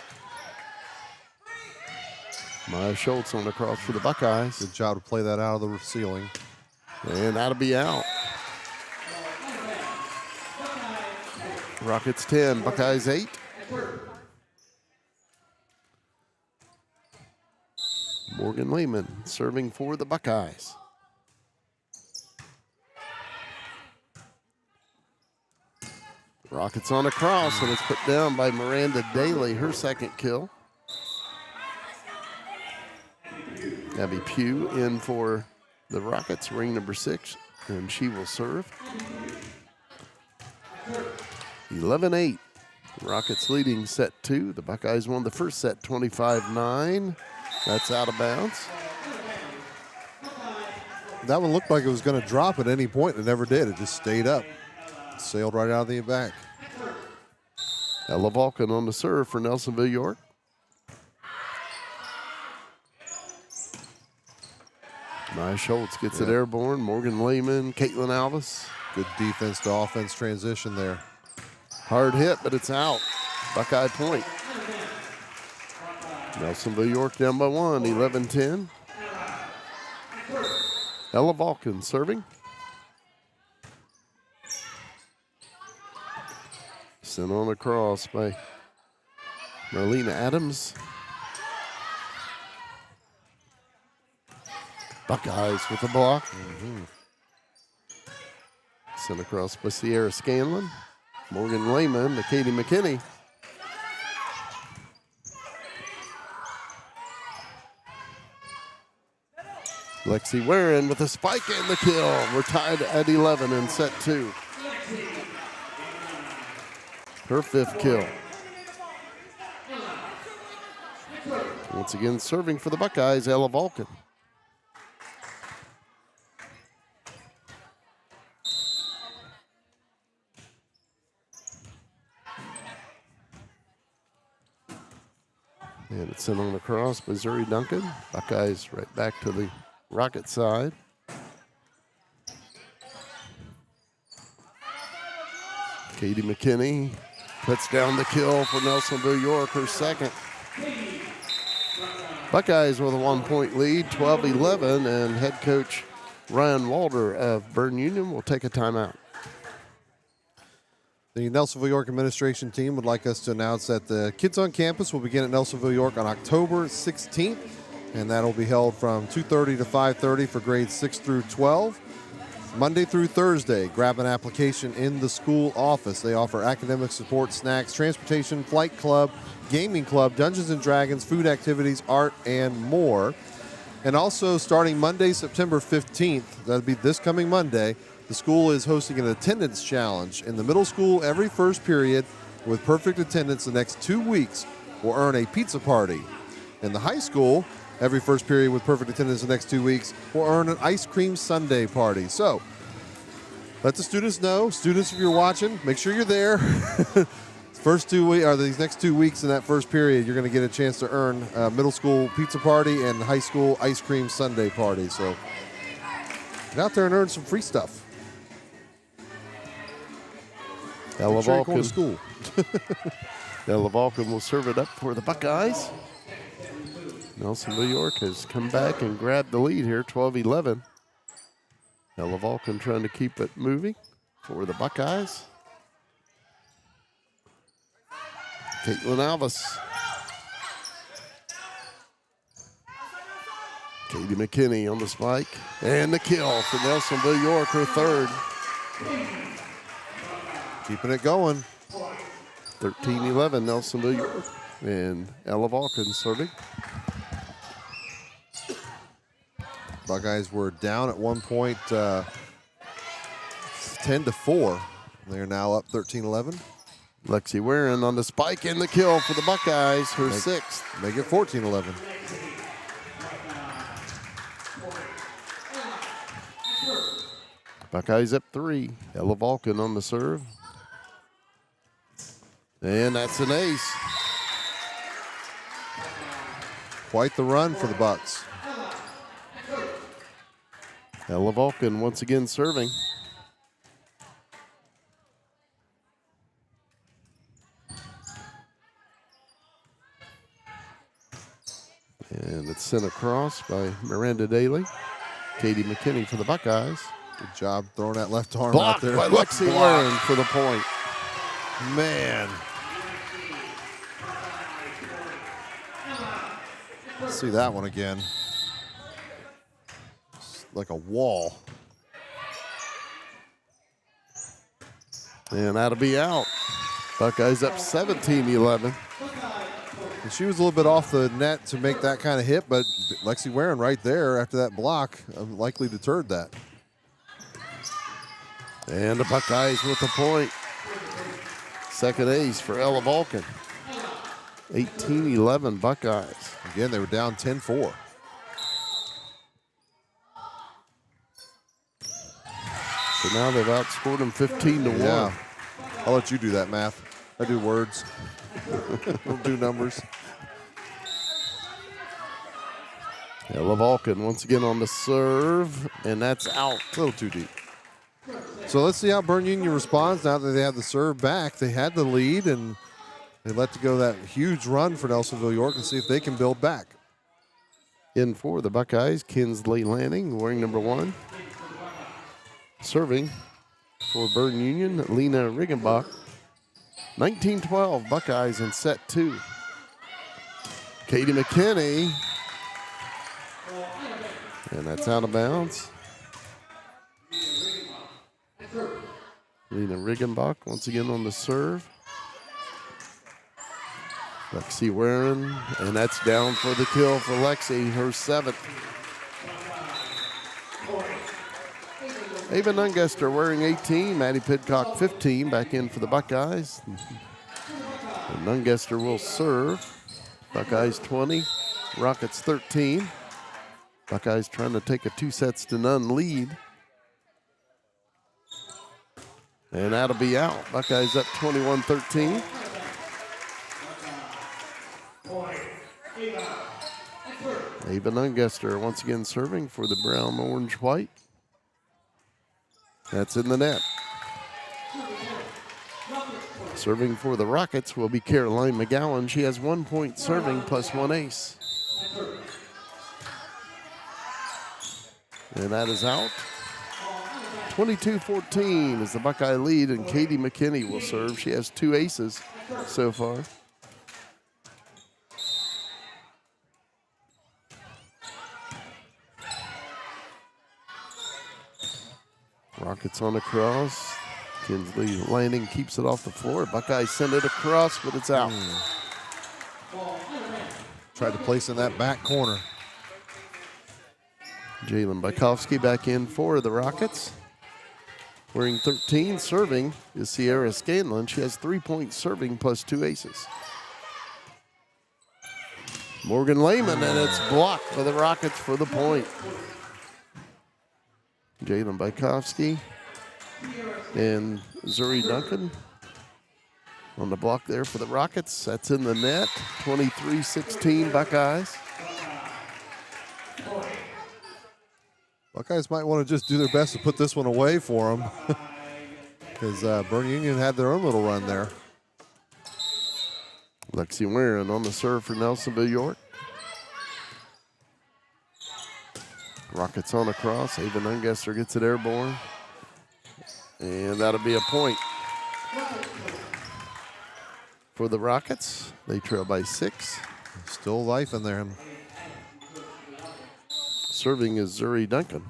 Maya Schultz on the cross for the Buckeyes. Good job to play that out of the ceiling. And that'll be out. Rockets 10, Buckeyes 8. Morgan Lehman serving for the Buckeyes. Rockets on a cross, and it's put down by Miranda Daly, her 2nd kill. Abby Pugh in for the Rockets, ring number 6, and she will serve. 11-8. Rockets leading set 2. The Buckeyes won the first set 25-9. That's out of bounds. That one looked like it was going to drop at any point. It never did. It just stayed up. Sailed right out of the back. Ella Vulcan on the serve for Nelsonville-York. Maya Schultz gets it airborne. Morgan Lehman, Caitlin Alvis. Good defense to offense transition there. Hard hit, but it's out. Buckeye point. Nelsonville-York down by 1, 11-10. Ella Vulcan serving. Sent on across by Marlena Adams. Buckeyes with the block. Sent across by Sierra Scanlon. Morgan Lehman to Katie McKinney. Lexi Warren with a spike and the kill. We're tied at 11 in set 2. Her 5th kill. Once again, serving for the Buckeyes, Ella Vulcan. And it's sent on across by Zuri Duncan. Buckeyes right back to the Rocket side. Katie McKinney puts down the kill for Nelsonville-York, her 2nd. Buckeyes with a 1-point lead, 12-11, and head coach Ryan Walder of Berne Union will take a timeout. The Nelsonville-York administration team would like us to announce that the Kids on Campus will begin at Nelsonville-York on October 16th, and that'll be held from 2:30 to 5:30 for grades 6 through 12. Monday through Thursday, grab an application in the school office. They offer academic support, snacks, transportation, flight club, gaming club, Dungeons and Dragons, food activities, art, and more. And also starting Monday, September 15th, that'll be this coming Monday, the school is hosting an attendance challenge. In the middle school, every first period with perfect attendance the next 2 weeks will earn a pizza party. In the high school, every first period with perfect attendance the next 2 weeks will earn an ice cream sundae party. So let the students know. Students, if you're watching, make sure you're there. First 2 weeks, or these next 2 weeks in that first period, you're going to get a chance to earn a middle school pizza party and high school ice cream sundae party. So get out there and earn some free stuff. Ella Sure, Vulcan. to school. Ella Vulcan will serve it up for the Buckeyes. Nelsonville-York has come back and grabbed the lead here, 12-11. Ella Vulcan trying to keep it moving for the Buckeyes. Caitlin Alvis. Katie McKinney on the spike. And the kill for Nelsonville-York, her 3rd. Keeping it going. 13-11, Nelsonville-York. And Ella Vulcan serving. Buckeyes were down at one point 10-4. They're now up 13-11. Lexi Warren on the spike and the kill for the Buckeyes, her 6th. Make it 14-11. Buckeyes up 3. Ella Vulcan on the serve. And that's an ace. Quite the run for the Bucks. Ella Vulcan once again serving. And it's sent across by Miranda Daly. Katie McKinney for the Buckeyes. Good job throwing that left arm Blocked out there. by Lexi Warren for the point. Man. Let's see that one again. It's like a wall. And that'll be out. Buckeyes up 17-11. And she was a little bit off the net to make that kind of hit, but Lexi Warren right there after that block likely deterred that. And the Buckeyes with the point. Second ace for Ella Vulcan. 18-11 Buckeyes. Again, they were down 10-4. So now they've outscored them 15-1. Yeah. I'll let you do that math. I do words. Don't do numbers. Ella Vulcan once again on the serve, and that's out. A little too deep. So let's see how Berne Union responds now that they have the serve back. They had the lead, and they let go that huge run for Nelsonville-York and see if they can build back. In for the Buckeyes, Kinsley Lanning, wearing number 1. Serving for Berne Union, Lena Riggenbach. 19-12 Buckeyes in set 2. Katie McKinney. And that's out of bounds. Lena Riggenbach once again on the serve. Lexi Warren, and that's down for the kill for Lexi, her 7th. Ava Nungester wearing 18, Maddie Pidcock 15, back in for the Buckeyes. And Nungester will serve. Buckeyes 20, Rockets 13. Buckeyes trying to take a 2-0 lead. And that'll be out. Buckeyes up 21-13. Ava Nungester once again serving for the brown, orange, white. That's in the net. Serving for the Rockets will be Caroline McGowan. She has 1 point serving plus 1 ace. And that is out. 22-14 is the Buckeye lead, and Katie McKinney will serve. She has 2 aces so far. Rockets on the cross. Kinsley Lanning keeps it off the floor. Buckeyes send it across, but it's out. Tried to place in that back corner. Jalen Bykowski back in for the Rockets. Wearing 13, serving is Sierra Scanlon. She has 3 points serving plus 2 aces. Morgan Lehman, and it's blocked for the Rockets for the point. Jalen Bykowski and Zuri Duncan on the block there for the Rockets. That's in the net. 23-16 Buckeyes. Buckeyes might want to just do their best to put this one away for them because Berne Union had their own little run there. Lexi Warren on the serve for Nelsonville-York. Rockets on a cross. Ava Nungester gets it airborne. And that'll be a point for the Rockets. They trail by 6. Still life in there. Serving is Zuri Duncan.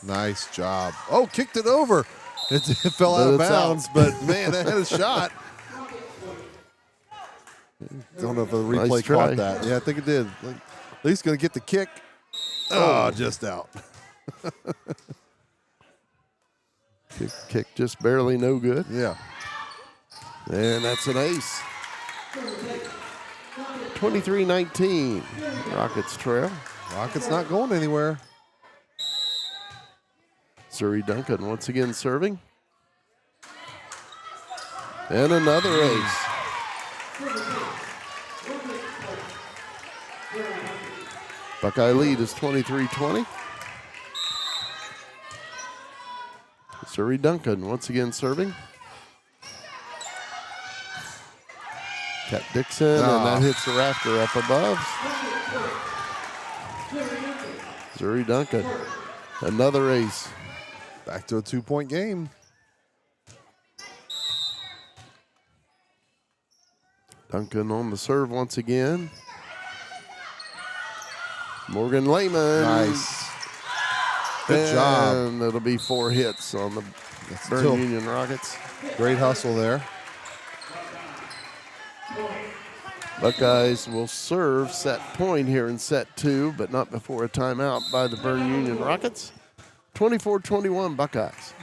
Nice job. Oh, kicked it over. It fell out of bounds, but man, that had a shot. Don't know if the replay caught that. Yeah, I think it did. At least going to get the kick. Oh, just out. Kick just barely no good. Yeah. And that's an ace. 23-19. Rockets trail. Rockets not going anywhere. Zuri Duncan once again serving. And another ace. Buckeye lead is 23-20. Zuri Duncan once again serving. Kat Dixon, and that hits the rafter up above. Zuri Duncan, another ace. Back to a 2-point game. Duncan on the serve once again. Morgan Lehman. Nice. Good job. And it'll be 4 hits on the Berne Union Rockets. Great hustle there. Buckeyes will serve set point here in set 2, but not before a timeout by the Berne Union Rockets. 24-21 Buckeyes.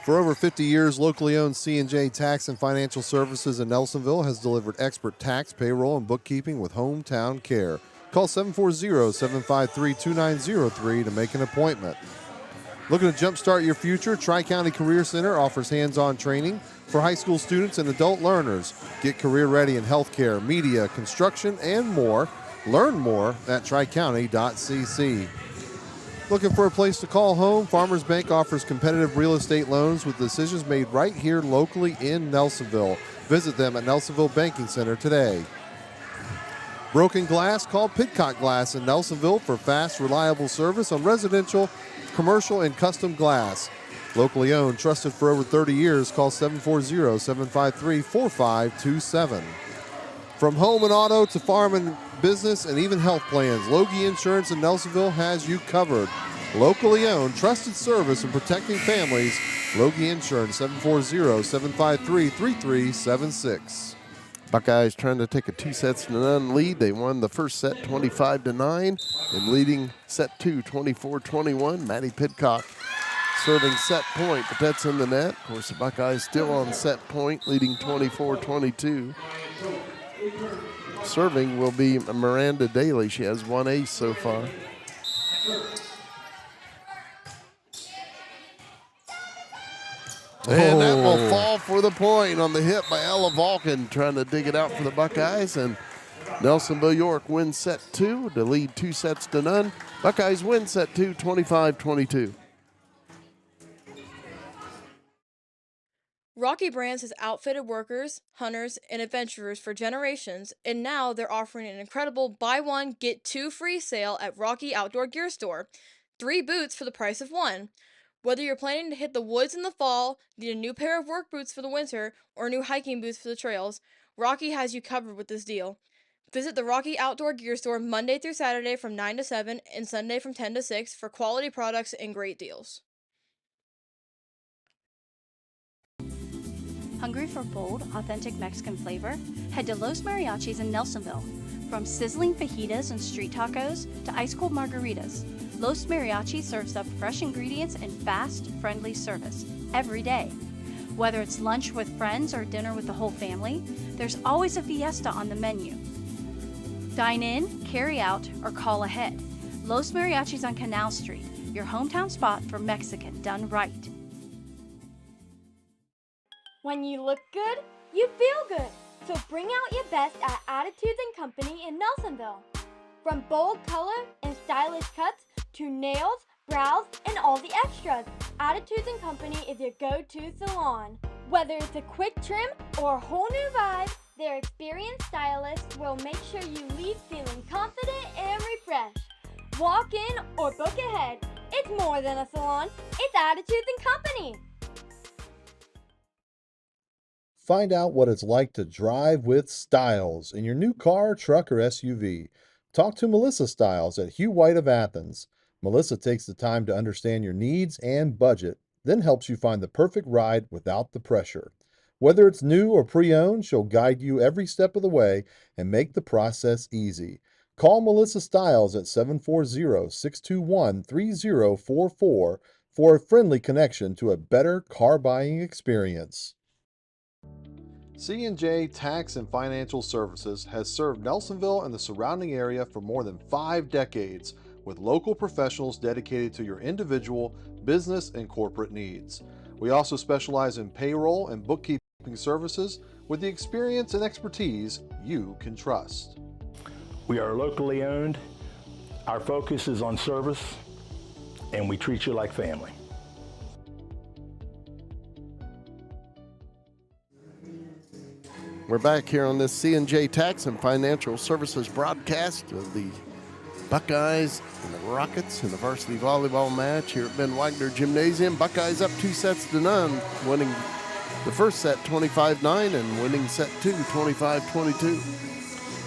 For over 50 years, locally owned C&J Tax and Financial Services in Nelsonville has delivered expert tax, payroll, and bookkeeping with hometown care. Call 740-753-2903 to make an appointment. Looking to jumpstart your future? Tri-County Career Center offers hands-on training for high school students and adult learners. Get career ready in healthcare, media, construction, and more. Learn more at tricounty.cc. Looking for a place to call home? Farmers Bank offers competitive real estate loans with decisions made right here locally in Nelsonville. Visit them at Nelsonville Banking Center today. Broken glass? Call Pidcock Glass in Nelsonville for fast, reliable service on residential, commercial, and custom glass. Locally owned, trusted for over 30 years. Call 740-753-4527. From home and auto to farm and business and even health plans, Loge Insurance in Nelsonville has you covered. Locally owned, trusted service in protecting families. Loge Insurance, 740-753-3376. Buckeyes trying to take a 2-0 lead. They won the first set 25-9 and leading set 2 24-21. Maddie Pidcock serving set point, but that's in the net. Of course, the Buckeyes still on set point, leading 24-22. Serving will be Miranda Daly. She has 1 ace so far. And that will fall for the point on the hit by Ella Vulcan, trying to dig it out for the Buckeyes. And Nelsonville-York wins set 2 to lead 2-0. Buckeyes win set 2, 25-22. Rocky Brands has outfitted workers, hunters, and adventurers for generations, and now they're offering an incredible buy one, get 2 free sale at Rocky Outdoor Gear Store. 3 boots for the price of 1. Whether you're planning to hit the woods in the fall, need a new pair of work boots for the winter, or new hiking boots for the trails, Rocky has you covered with this deal. Visit the Rocky Outdoor Gear Store Monday through Saturday from 9 to 7 and Sunday from 10 to 6 for quality products and great deals. Hungry for bold, authentic Mexican flavor? Head to Los Mariachis in Nelsonville. From sizzling fajitas and street tacos to ice-cold margaritas, Los Mariachis serves up fresh ingredients and fast, friendly service every day. Whether it's lunch with friends or dinner with the whole family, there's always a fiesta on the menu. Dine in, carry out, or call ahead. Los Mariachis on Canal Street, your hometown spot for Mexican done right. When you look good, you feel good. So bring out your best at Attitudes & Company in Nelsonville. From bold color and stylish cuts to nails, brows, and all the extras, Attitudes & Company is your go-to salon. Whether it's a quick trim or a whole new vibe, their experienced stylists will make sure you leave feeling confident and refreshed. Walk in or book ahead. It's more than a salon, it's Attitudes & Company. Find out what it's like to drive with Stiles in your new car, truck, or SUV. Talk to Melissa Stiles at Hugh White of Athens. Melissa takes the time to understand your needs and budget, then helps you find the perfect ride without the pressure. Whether it's new or pre-owned, she'll guide you every step of the way and make the process easy. Call Melissa Stiles at 740-621-3044 for a friendly connection to a better car buying experience. C&J Tax and Financial Services has served Nelsonville and the surrounding area for more than 5 decades, with local professionals dedicated to your individual, business, and corporate needs. We also specialize in payroll and bookkeeping services with the experience and expertise you can trust. We are locally owned. Our focus is on service, and we treat you like family. We're back here on this C&J Tax and Financial Services broadcast of the Buckeyes and the Rockets in the varsity volleyball match here at Ben Wagner Gymnasium. Buckeyes up 2-0, winning the first set 25-9 and winning set 2 25-22.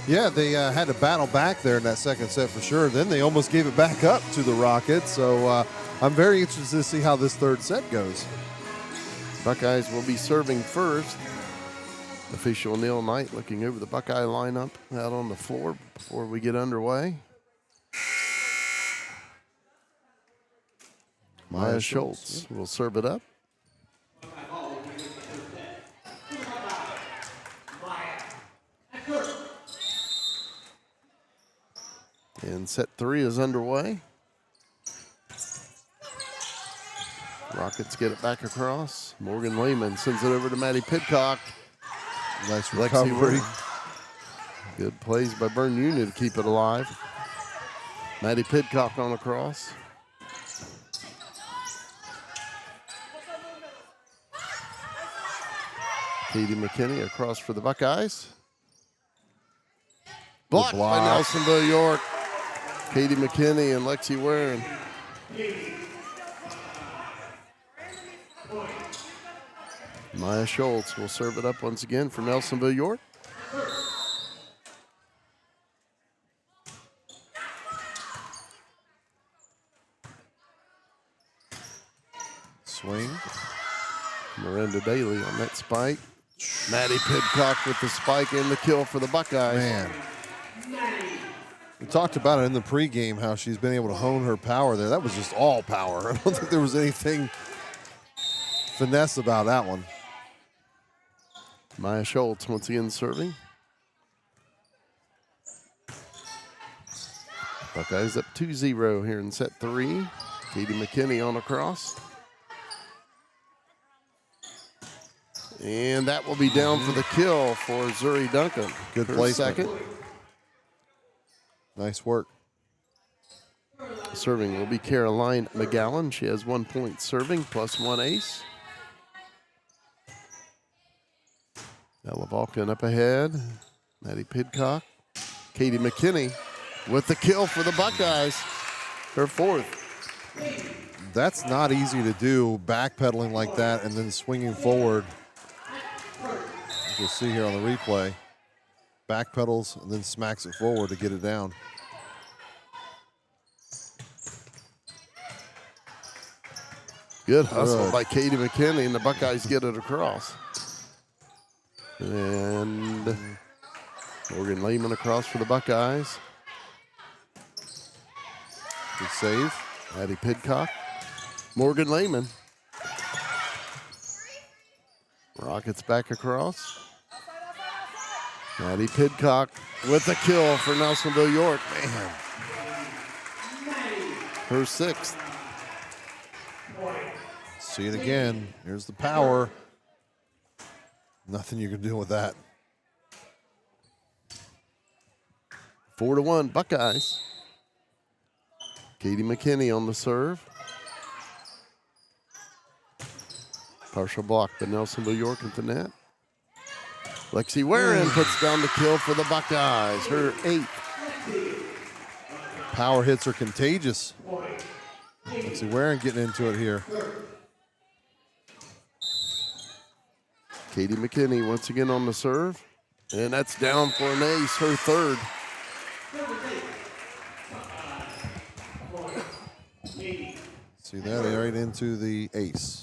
Yeah, they had to battle back there in that second set for sure. Then they almost gave it back up to the Rockets. So I'm very interested to see how this third set goes. Buckeyes will be serving first. Official Neil Knight looking over the Buckeye lineup out on the floor before we get underway. Maya Schultz will serve it up. And set 3 is underway. Rockets get it back across. Morgan Lehman sends it over to Maddie Pidcock. Nice recovery. Good plays by Berne Union to keep it alive. Maddie Pidcock on the cross. Katie McKinney across for the Buckeyes. Blocked by Nelsonville-York. Katie McKinney and Lexi Warren. Maya Schultz will serve it up once again for Nelsonville-York. Swing. Miranda Daly on that spike. Maddie Pidcock with the spike and the kill for the Buckeyes. Man. We talked about it in the pregame, how she's been able to hone her power there. That was just all power. I don't think there was anything finesse about that one. Maya Schultz once again serving. Buckeyes up 2-0 here in set 3. Katie McKinney on a cross. And that will be down for the kill for Zuri Duncan. Good Her placement. second. Nice work. Serving will be Caroline McGowan. She has 1 point serving plus 1 ace. Ella Vulcan up ahead. Maddie Pidcock. Katie McKinney with the kill for the Buckeyes. Her fourth. That's not easy to do, backpedaling like that and then swinging forward. You'll see here on the replay. Backpedals and then smacks it forward to get it down. Good hustle by Katie McKinney, and the Buckeyes get it across. And Morgan Lehman across for the Buckeyes. Good save. Maddie Pidcock. Morgan Lehman. Rockets back across. Maddie Pidcock with the kill for Nelsonville-York. Man. Her sixth. See it again. Here's the power. Nothing you can do with that. 4-1 Buckeyes. Katie McKinney on the serve. Partial block by Nelsonville-York at the net. Lexi Warren puts down the kill for the Buckeyes, her 8th. Power hits are contagious. Lexi Warren getting into it here. Katie McKinney once again on the serve. And that's down for an ace, her 3rd. See that right into the ace.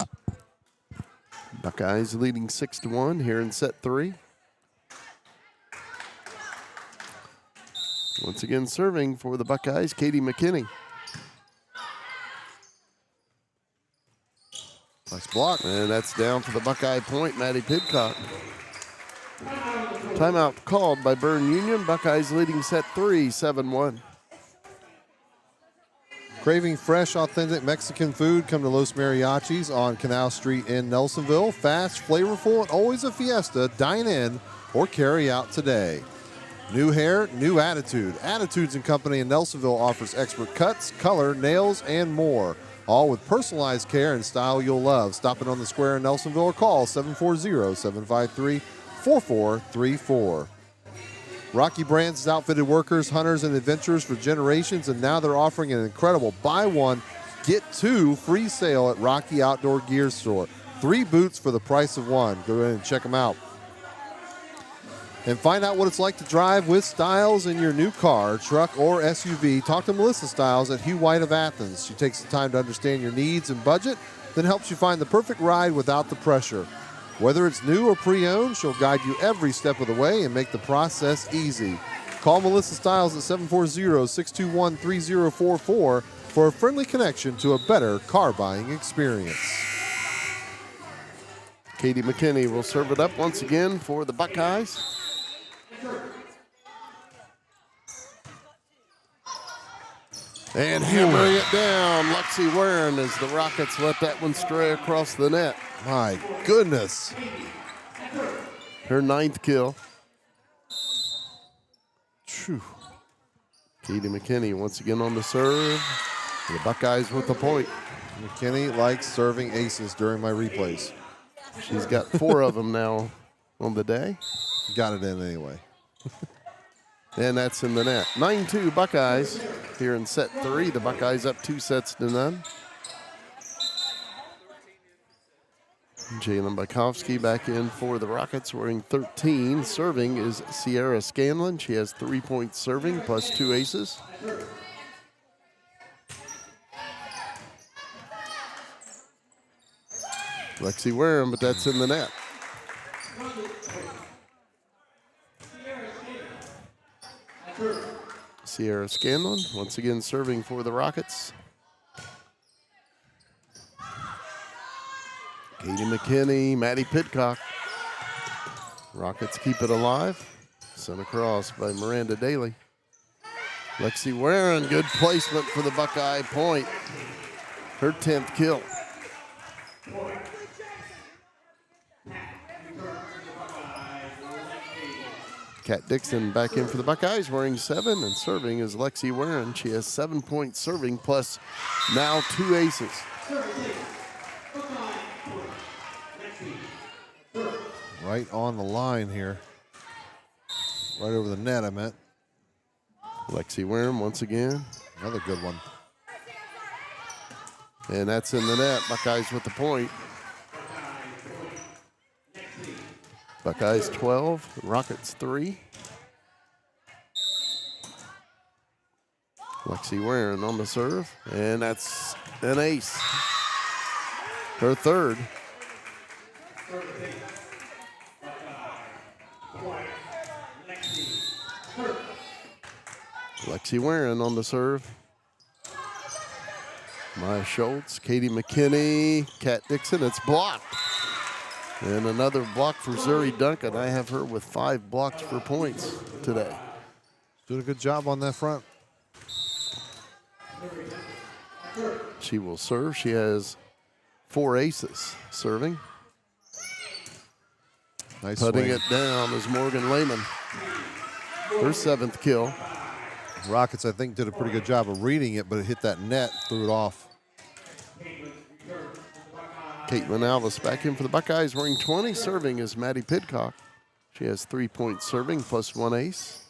Buckeyes leading 6-1 here in set 3. Once again serving for the Buckeyes, Katie McKinney. Nice block. And that's down for the Buckeye point, Maddie Pidcock. Timeout called by Berne Union. Buckeyes leading set 3, 7-1. Craving fresh, authentic Mexican food? Come to Los Mariachis on Canal Street in Nelsonville. Fast, flavorful, and always a fiesta. Dine in or carry out today. New hair, new attitude. Attitudes and Company in Nelsonville offers expert cuts, color, nails, and more. All with personalized care and style you'll love. Stop in on the square in Nelsonville or call 740-753-4434. Rocky Brands has outfitted workers, hunters, and adventurers for generations, and now they're offering an incredible buy one, get 2 free sale at Rocky Outdoor Gear Store. 3 boots for the price of 1. Go ahead and check them out. And find out what it's like to drive with Stiles in your new car, truck, or SUV. Talk to Melissa Stiles at Hugh White of Athens. She takes the time to understand your needs and budget, then helps you find the perfect ride without the pressure. Whether it's new or pre-owned, she'll guide you every step of the way and make the process easy. Call Melissa Stiles at 740-621-3044 for a friendly connection to a better car buying experience. Katie McKinney will serve it up once again for the Buckeyes. And hammering it down, Lexi Warren, as the Rockets let that one stray across the net. My goodness. Her 9th kill. Phew. Katie McKinney once again on the serve. The Buckeyes with the point. McKinney likes serving aces during my replays. She's got 4 of them now on the day. Got it in anyway. And that's in the net. 9-2 Buckeyes here in set 3. The Buckeyes up 2-0. Jalen Bukowski back in for the Rockets wearing 13. Serving is Sierra Scanlon. She has 3 points serving plus 2 aces. Lexi Wareham, but that's in the net. Sierra Scanlon once again serving for the Rockets. Katie McKinney, Maddie Pidcock. Rockets keep it alive. Sent across by Miranda Daly. Lexi Warren, good placement for the Buckeye point. Her 10th kill. Kat Dixon back in for the Buckeyes wearing 7, and serving is Lexi Warren. She has 7 points serving plus now 2 aces. Right on the line here. Right over the net, I meant. Lexi Warren once again. Another good one. And that's in the net. Buckeyes with the point. Buckeyes 12, Rockets 3. Lexi Warren on the serve, and that's an ace. Her 3rd. Lexi Warren on the serve. Maya Schultz, Katie McKinney, Kat Dixon. It's blocked. And another block for Zuri Duncan. I have her with 5 blocks for points today. Doing a good job on that front. She will serve. She has 4 aces serving. Nice Putting swing. it down is Morgan Lehman. Her 7th kill. Rockets, I think, did a pretty good job of reading it, but it hit that net, threw it off. Caitlin Alvis back in for the Buckeyes wearing 20. Serving is Maddie Pidcock. She has 3 points serving plus 1 ace.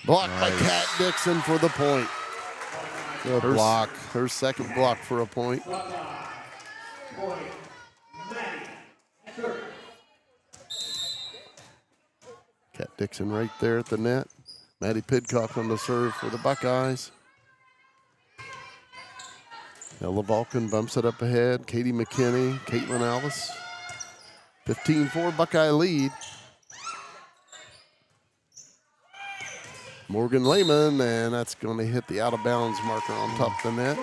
Blocked by Kat Dixon for the point. Good block. Her 2nd block for a point. Kat Dixon right there at the net. Maddie Pidcock on the serve for the Buckeyes. Ella Vulcan bumps it up ahead. Katie McKinney, Caitlin Alvis. 15-4 Buckeye lead. Morgan Lehman, and that's going to hit the out-of-bounds marker on top of the net.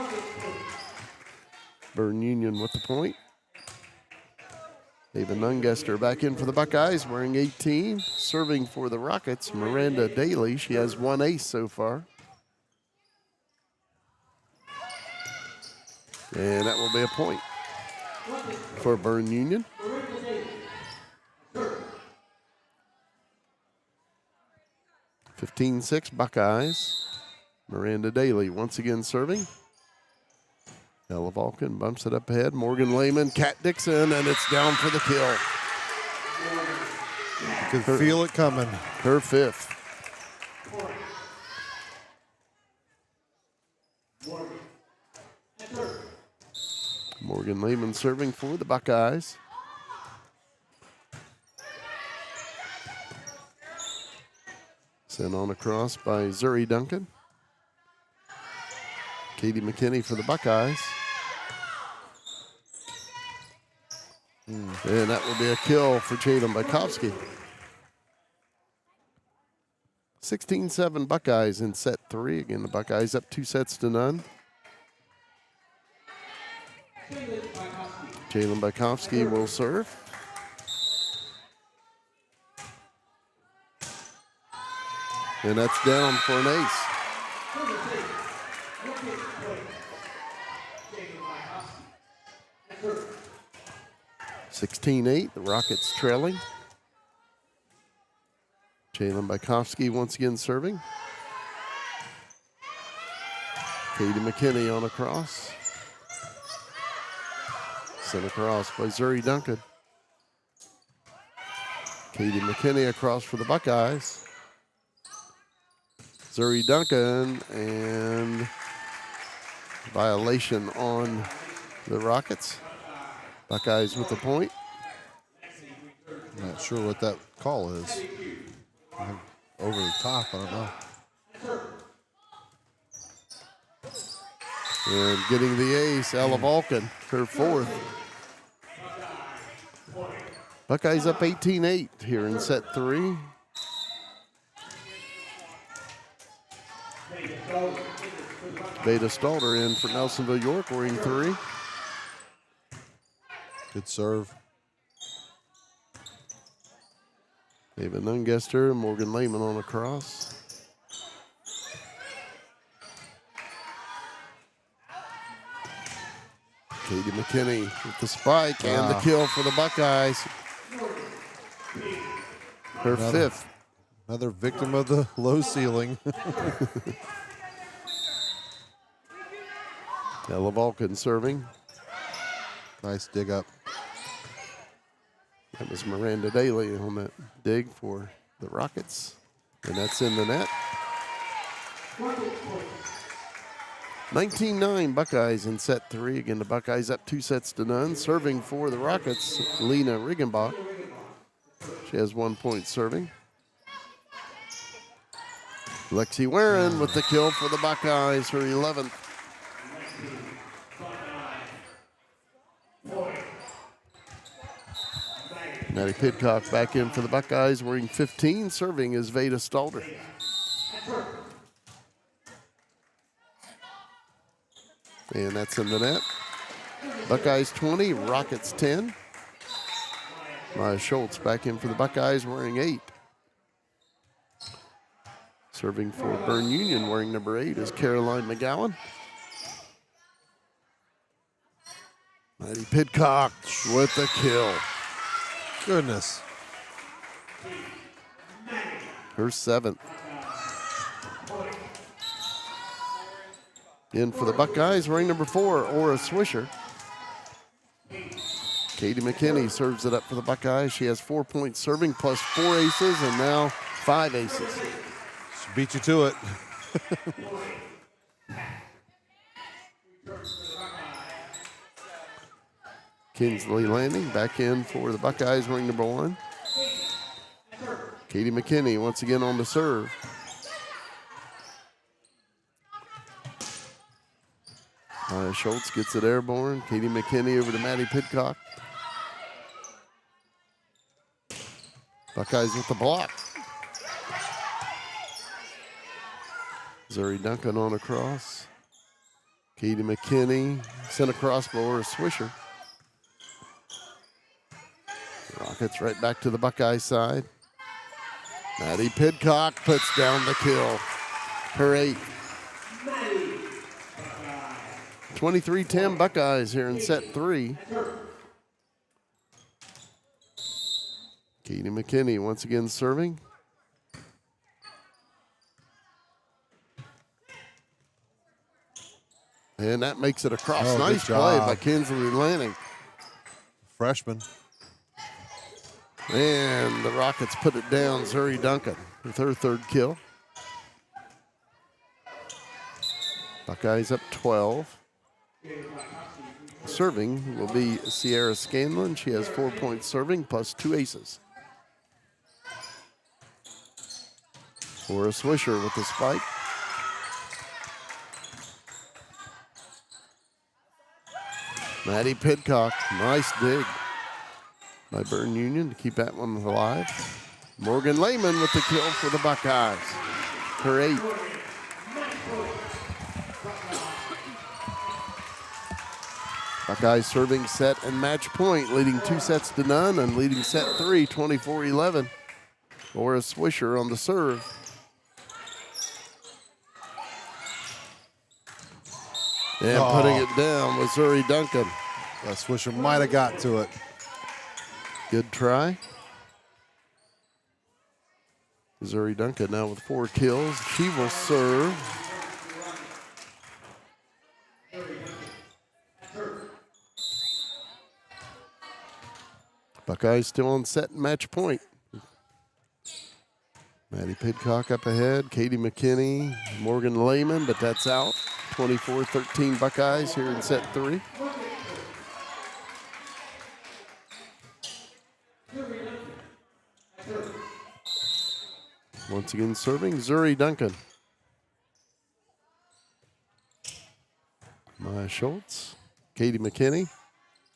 Berne Union with the point. Ava Nungester back in for the Buckeyes, wearing 18. Serving for the Rockets, Miranda Daly. She has 1 ace so far. And that will be a point for Berne Union. (15-6) Buckeyes. Miranda Daly once again serving. Ella Vulcan bumps it up ahead. Morgan Lehman, Kat Dixon, and it's down for the kill. You can feel it coming. Her 5th. Morgan Lehman serving for the Buckeyes. Sent on across by Zuri Duncan. Katie McKinney for the Buckeyes. And that will be a kill for Jalen Bykowski. 16-7 Buckeyes in set 3. Again, the Buckeyes up 2-0. Jalen Bykowski will serve. And that's down for an ace. 16-8, the Rockets trailing. Jalen Bykowski once again serving. Katie McKinney on a cross. Sent across by Zuri Duncan. Katie McKinney across for the Buckeyes. Zuri Duncan, and violation on the Rockets. Buckeyes with the point. Not sure what that call is. Over the top, I don't know. And getting the ace, Ella Vulcan, her 4th. Buckeyes up 18-8 here in set 3. Beta Stalter in for Nelsonville-York, wearing 3. Good serve. David Nungester, Morgan Lehman on a cross. Katie McKinney with the spike and the kill for the Buckeyes. Her 5th. Another victim of the low ceiling. Ella Vulcan serving. Nice dig up. That was Miranda Daly on that dig for the Rockets. And that's in the net. 19-9 Buckeyes in set 3. Again, the Buckeyes up 2-0. Serving for the Rockets, Lena Riggenbach. She has 1 point serving. Lexi Warren with the kill for the Buckeyes, her 11th. Maddie Pidcock back in for the Buckeyes, wearing 15. Serving is Veda Stalter. And that's in the net. Buckeyes 20, Rockets 10. Maya Schultz back in for the Buckeyes, wearing 8. Serving for Berne Union, wearing number 8, is Caroline McGowan. Maddie Pidcock with the kill. Goodness. Her 7th. In for the Buckeyes, wearing number 4, Aura Swisher. Katie McKinney serves it up for the Buckeyes. She has 4 points serving, plus 4 aces, and now 5 aces. She beat you to it. Kinsley Landing back in for the Buckeyes, wearing number 1. Katie McKinney once again on the serve. Schultz gets it airborne. Katie McKinney over to Maddie Pidcock. Buckeyes with the block. Zuri Duncan on a cross. Katie McKinney sent across by Aura Swisher. Rockets right back to the Buckeye side. Maddie Pidcock puts down the kill. Her 8th. 23-10 Buckeyes here in set 3. Katie McKinney once again serving. And that makes it a cross. Oh, nice play by Kinsley Lanning. Freshman. And the Rockets put it down. Zuri Duncan with her 3rd kill. Buckeyes up 12. Serving will be Sierra Scanlon. She has 4 points serving, plus 2 aces. Aura Swisher with the spike. Maddie Pidcock, nice dig. by Berne Union to keep that one alive. Morgan Lehman with the kill for the Buckeyes. Her 8th. Buckeyes serving set and match point, leading 2-0 and leading set 3, 24-11. Laura Swisher on the serve. And putting it down was Zuri Duncan. Swisher might have got to it. Good try. Zuri Duncan now with 4 kills. She will serve. Buckeyes still on set and match point. Maddie Pidcock up ahead. Katie McKinney, Morgan Lehman, but that's out. 24-13 Buckeyes here in set 3. Once again serving, Zuri Duncan. Maya Schultz, Katie McKinney,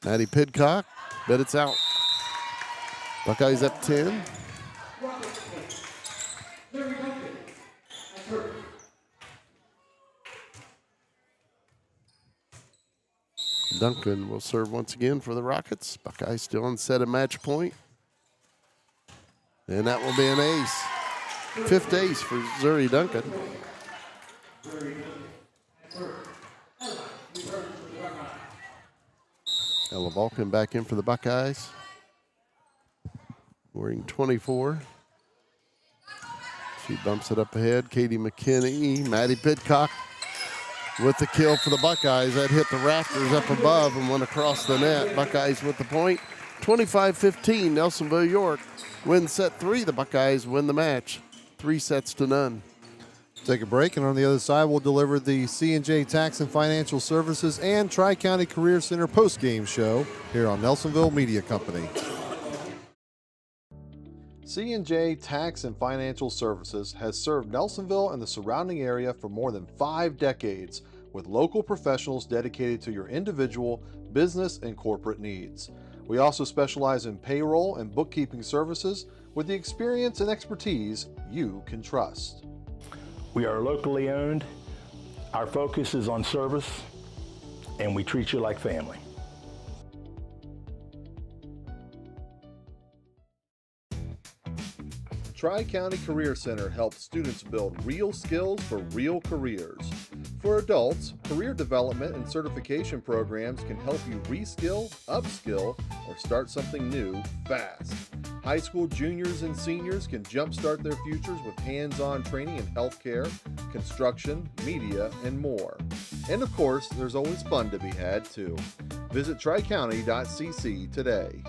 Maddie Pidcock, but it's out. Buckeyes up 10. Duncan will serve once again for the Rockets. Buckeyes still on set a match point. And that will be an ace. 5th ace for Zuri Duncan. Ella Vulcan back in for the Buckeyes. Wearing 24. She bumps it up ahead. Katie McKinney, Maddie Pidcock with the kill for the Buckeyes. That hit the rafters up above and went across the net. Buckeyes with the point. 25-15, Nelsonville-York wins set 3. The Buckeyes win the match. 3-0. Take a break, and on the other side, we'll deliver the C&J Tax and Financial Services and Tri-County Career Center post-game show here on Nelsonville Media Company. C&J Tax and Financial Services has served Nelsonville and the surrounding area for more than 5 decades with local professionals dedicated to your individual, business, and corporate needs. We also specialize in payroll and bookkeeping services with the experience and expertise you can trust. We are locally owned. Our focus is on service, and we treat you like family. Tri-County Career Center helps students build real skills for real careers. For adults, career development and certification programs can help you reskill, upskill, or start something new fast. High school juniors and seniors can jumpstart their futures with hands-on training in healthcare, construction, media, and more. And of course, there's always fun to be had too. Visit tricounty.cc today.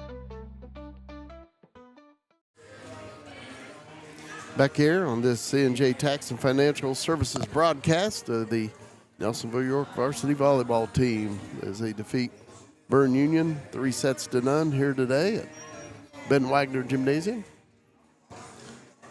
Back here on this C&J Tax and Financial Services broadcast, the Nelsonville-York varsity volleyball team as they defeat Berne Union 3-0 here today at Ben Wagner Gymnasium. Yeah,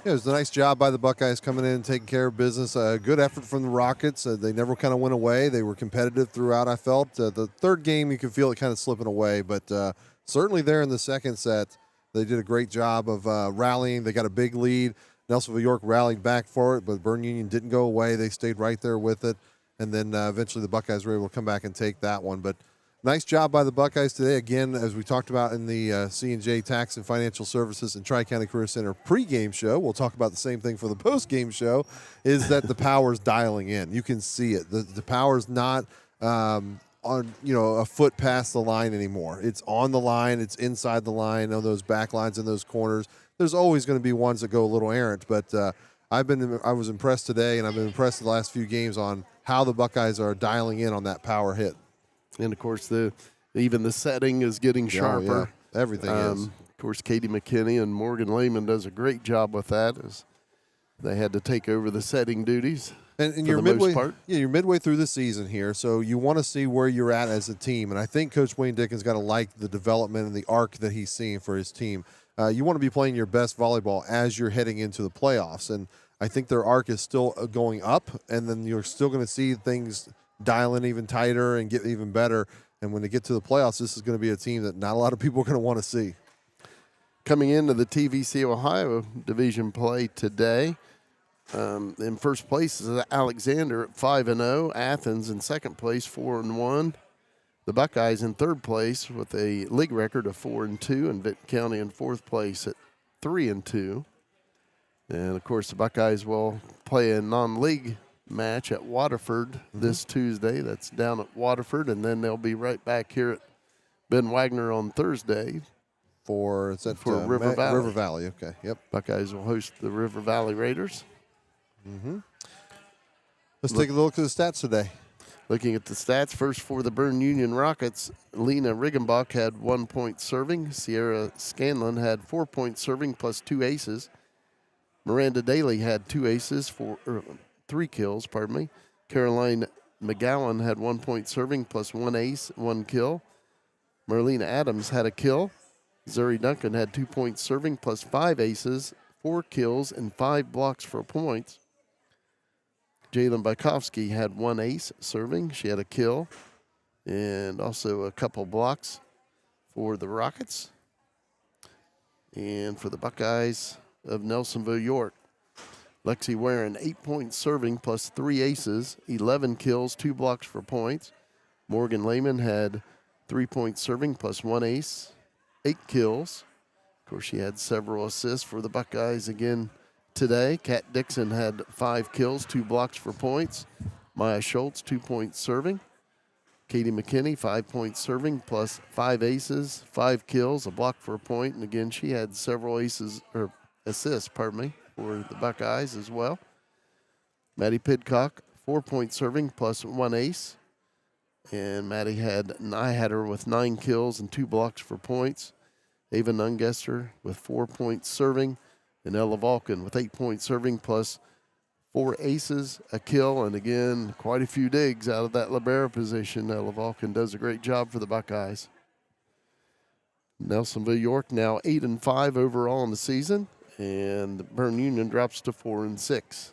it was a nice job by the Buckeyes coming in and taking care of business. Good effort from the Rockets. They never kind of went away. They were competitive throughout, I felt. The third game, you could feel it kind of slipping away, but certainly there in the second set, they did a great job of rallying. They got a big lead. Nelsonville-York rallied back for it, but Berne Union didn't go away. They stayed right there with it, and then eventually the Buckeyes were able to come back and take that one. But nice job by the Buckeyes today. Again, as we talked about in the C&J Tax and Financial Services and Tri-County Career Center pregame show, we'll talk about the same thing for the postgame show, is that the power's dialing in. You can see it. The power's not on a foot past the line anymore. It's on the line. It's inside the line on those back lines and those corners. There's always going to be ones that go a little errant, but I was impressed today, and I've been impressed the last few games on how the Buckeyes are dialing in on that power hit. And of course, even the setting is getting sharper. Yeah, everything is. Of course, Katie McKinney and Morgan Lehman does a great job with that, as they had to take over the setting duties. And you're midway through the season here, so you want to see where you're at as a team. And I think Coach Wayne Dickens got to like the development and the arc that he's seeing for his team. You want to be playing your best volleyball as you're heading into the playoffs. And I think their arc is still going up, and then you're still going to see things dial in even tighter and get even better. And when they get to the playoffs, this is going to be a team that not a lot of people are going to want to see. Coming into the TVC Ohio division play today, in first place is Alexander at 5-0. Athens in second place, 4-1. The Buckeyes in third place with a league record of 4-2, and Benton County in fourth place at 3-2. And of course, the Buckeyes will play a non-league match at Waterford this Tuesday. That's down at Waterford, and then they'll be right back here at Ben Wagner on Thursday. For River Valley. River Valley, okay, yep. Buckeyes will host the River Valley Raiders. Let's take a look at the stats today. Looking at the stats, first for the Berne Union Rockets, Lena Riggenbach had 1 point serving. Sierra Scanlon had 4 points serving plus 2 aces. Miranda Daly had 2 aces, 3 kills, Caroline McGowan had 1 point serving plus 1 ace, 1 kill. Marlena Adams had a kill. Zuri Duncan had 2 points serving plus 5 aces, 4 kills, and 5 blocks for points. Jalen Bykowski had 1 ace serving. She had a kill and also a couple blocks for the Rockets. And for the Buckeyes of Nelsonville-York, Lexi Warren, 8 points serving plus 3 aces, 11 kills, 2 blocks for points. Morgan Lehman had 3 points serving plus 1 ace, 8 kills. Of course, she had several assists for the Buckeyes again today. Kat Dixon had 5 kills, 2 blocks for points. Maya Schultz, 2 points serving. Katie McKinney, 5 points serving plus 5 aces, 5 kills, a block for a point. And again, she had several assists, for the Buckeyes as well. Maddie Pidcock, 4 points serving plus 1 ace. And I had her with 9 kills and 2 blocks for points. Ava Nungester with 4 points serving. And Ella Vulcan with 8 points serving plus 4 aces, a kill, and again, quite a few digs out of that libero position. Ella Vulcan does a great job for the Buckeyes. Nelsonville-York now 8-5 overall in the season, and Berne Union drops to 4-6.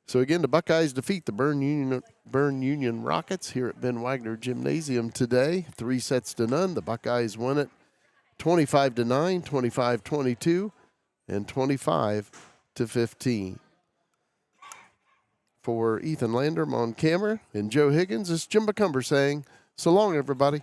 So again, the Buckeyes defeat the Berne Union Rockets here at Ben Wagner Gymnasium today, 3-0. The Buckeyes won it 25-9, 25-22, and 25-15. For Ethan Landrum on camera and Joe Higgins, it's Jim McCumber saying, so long, everybody.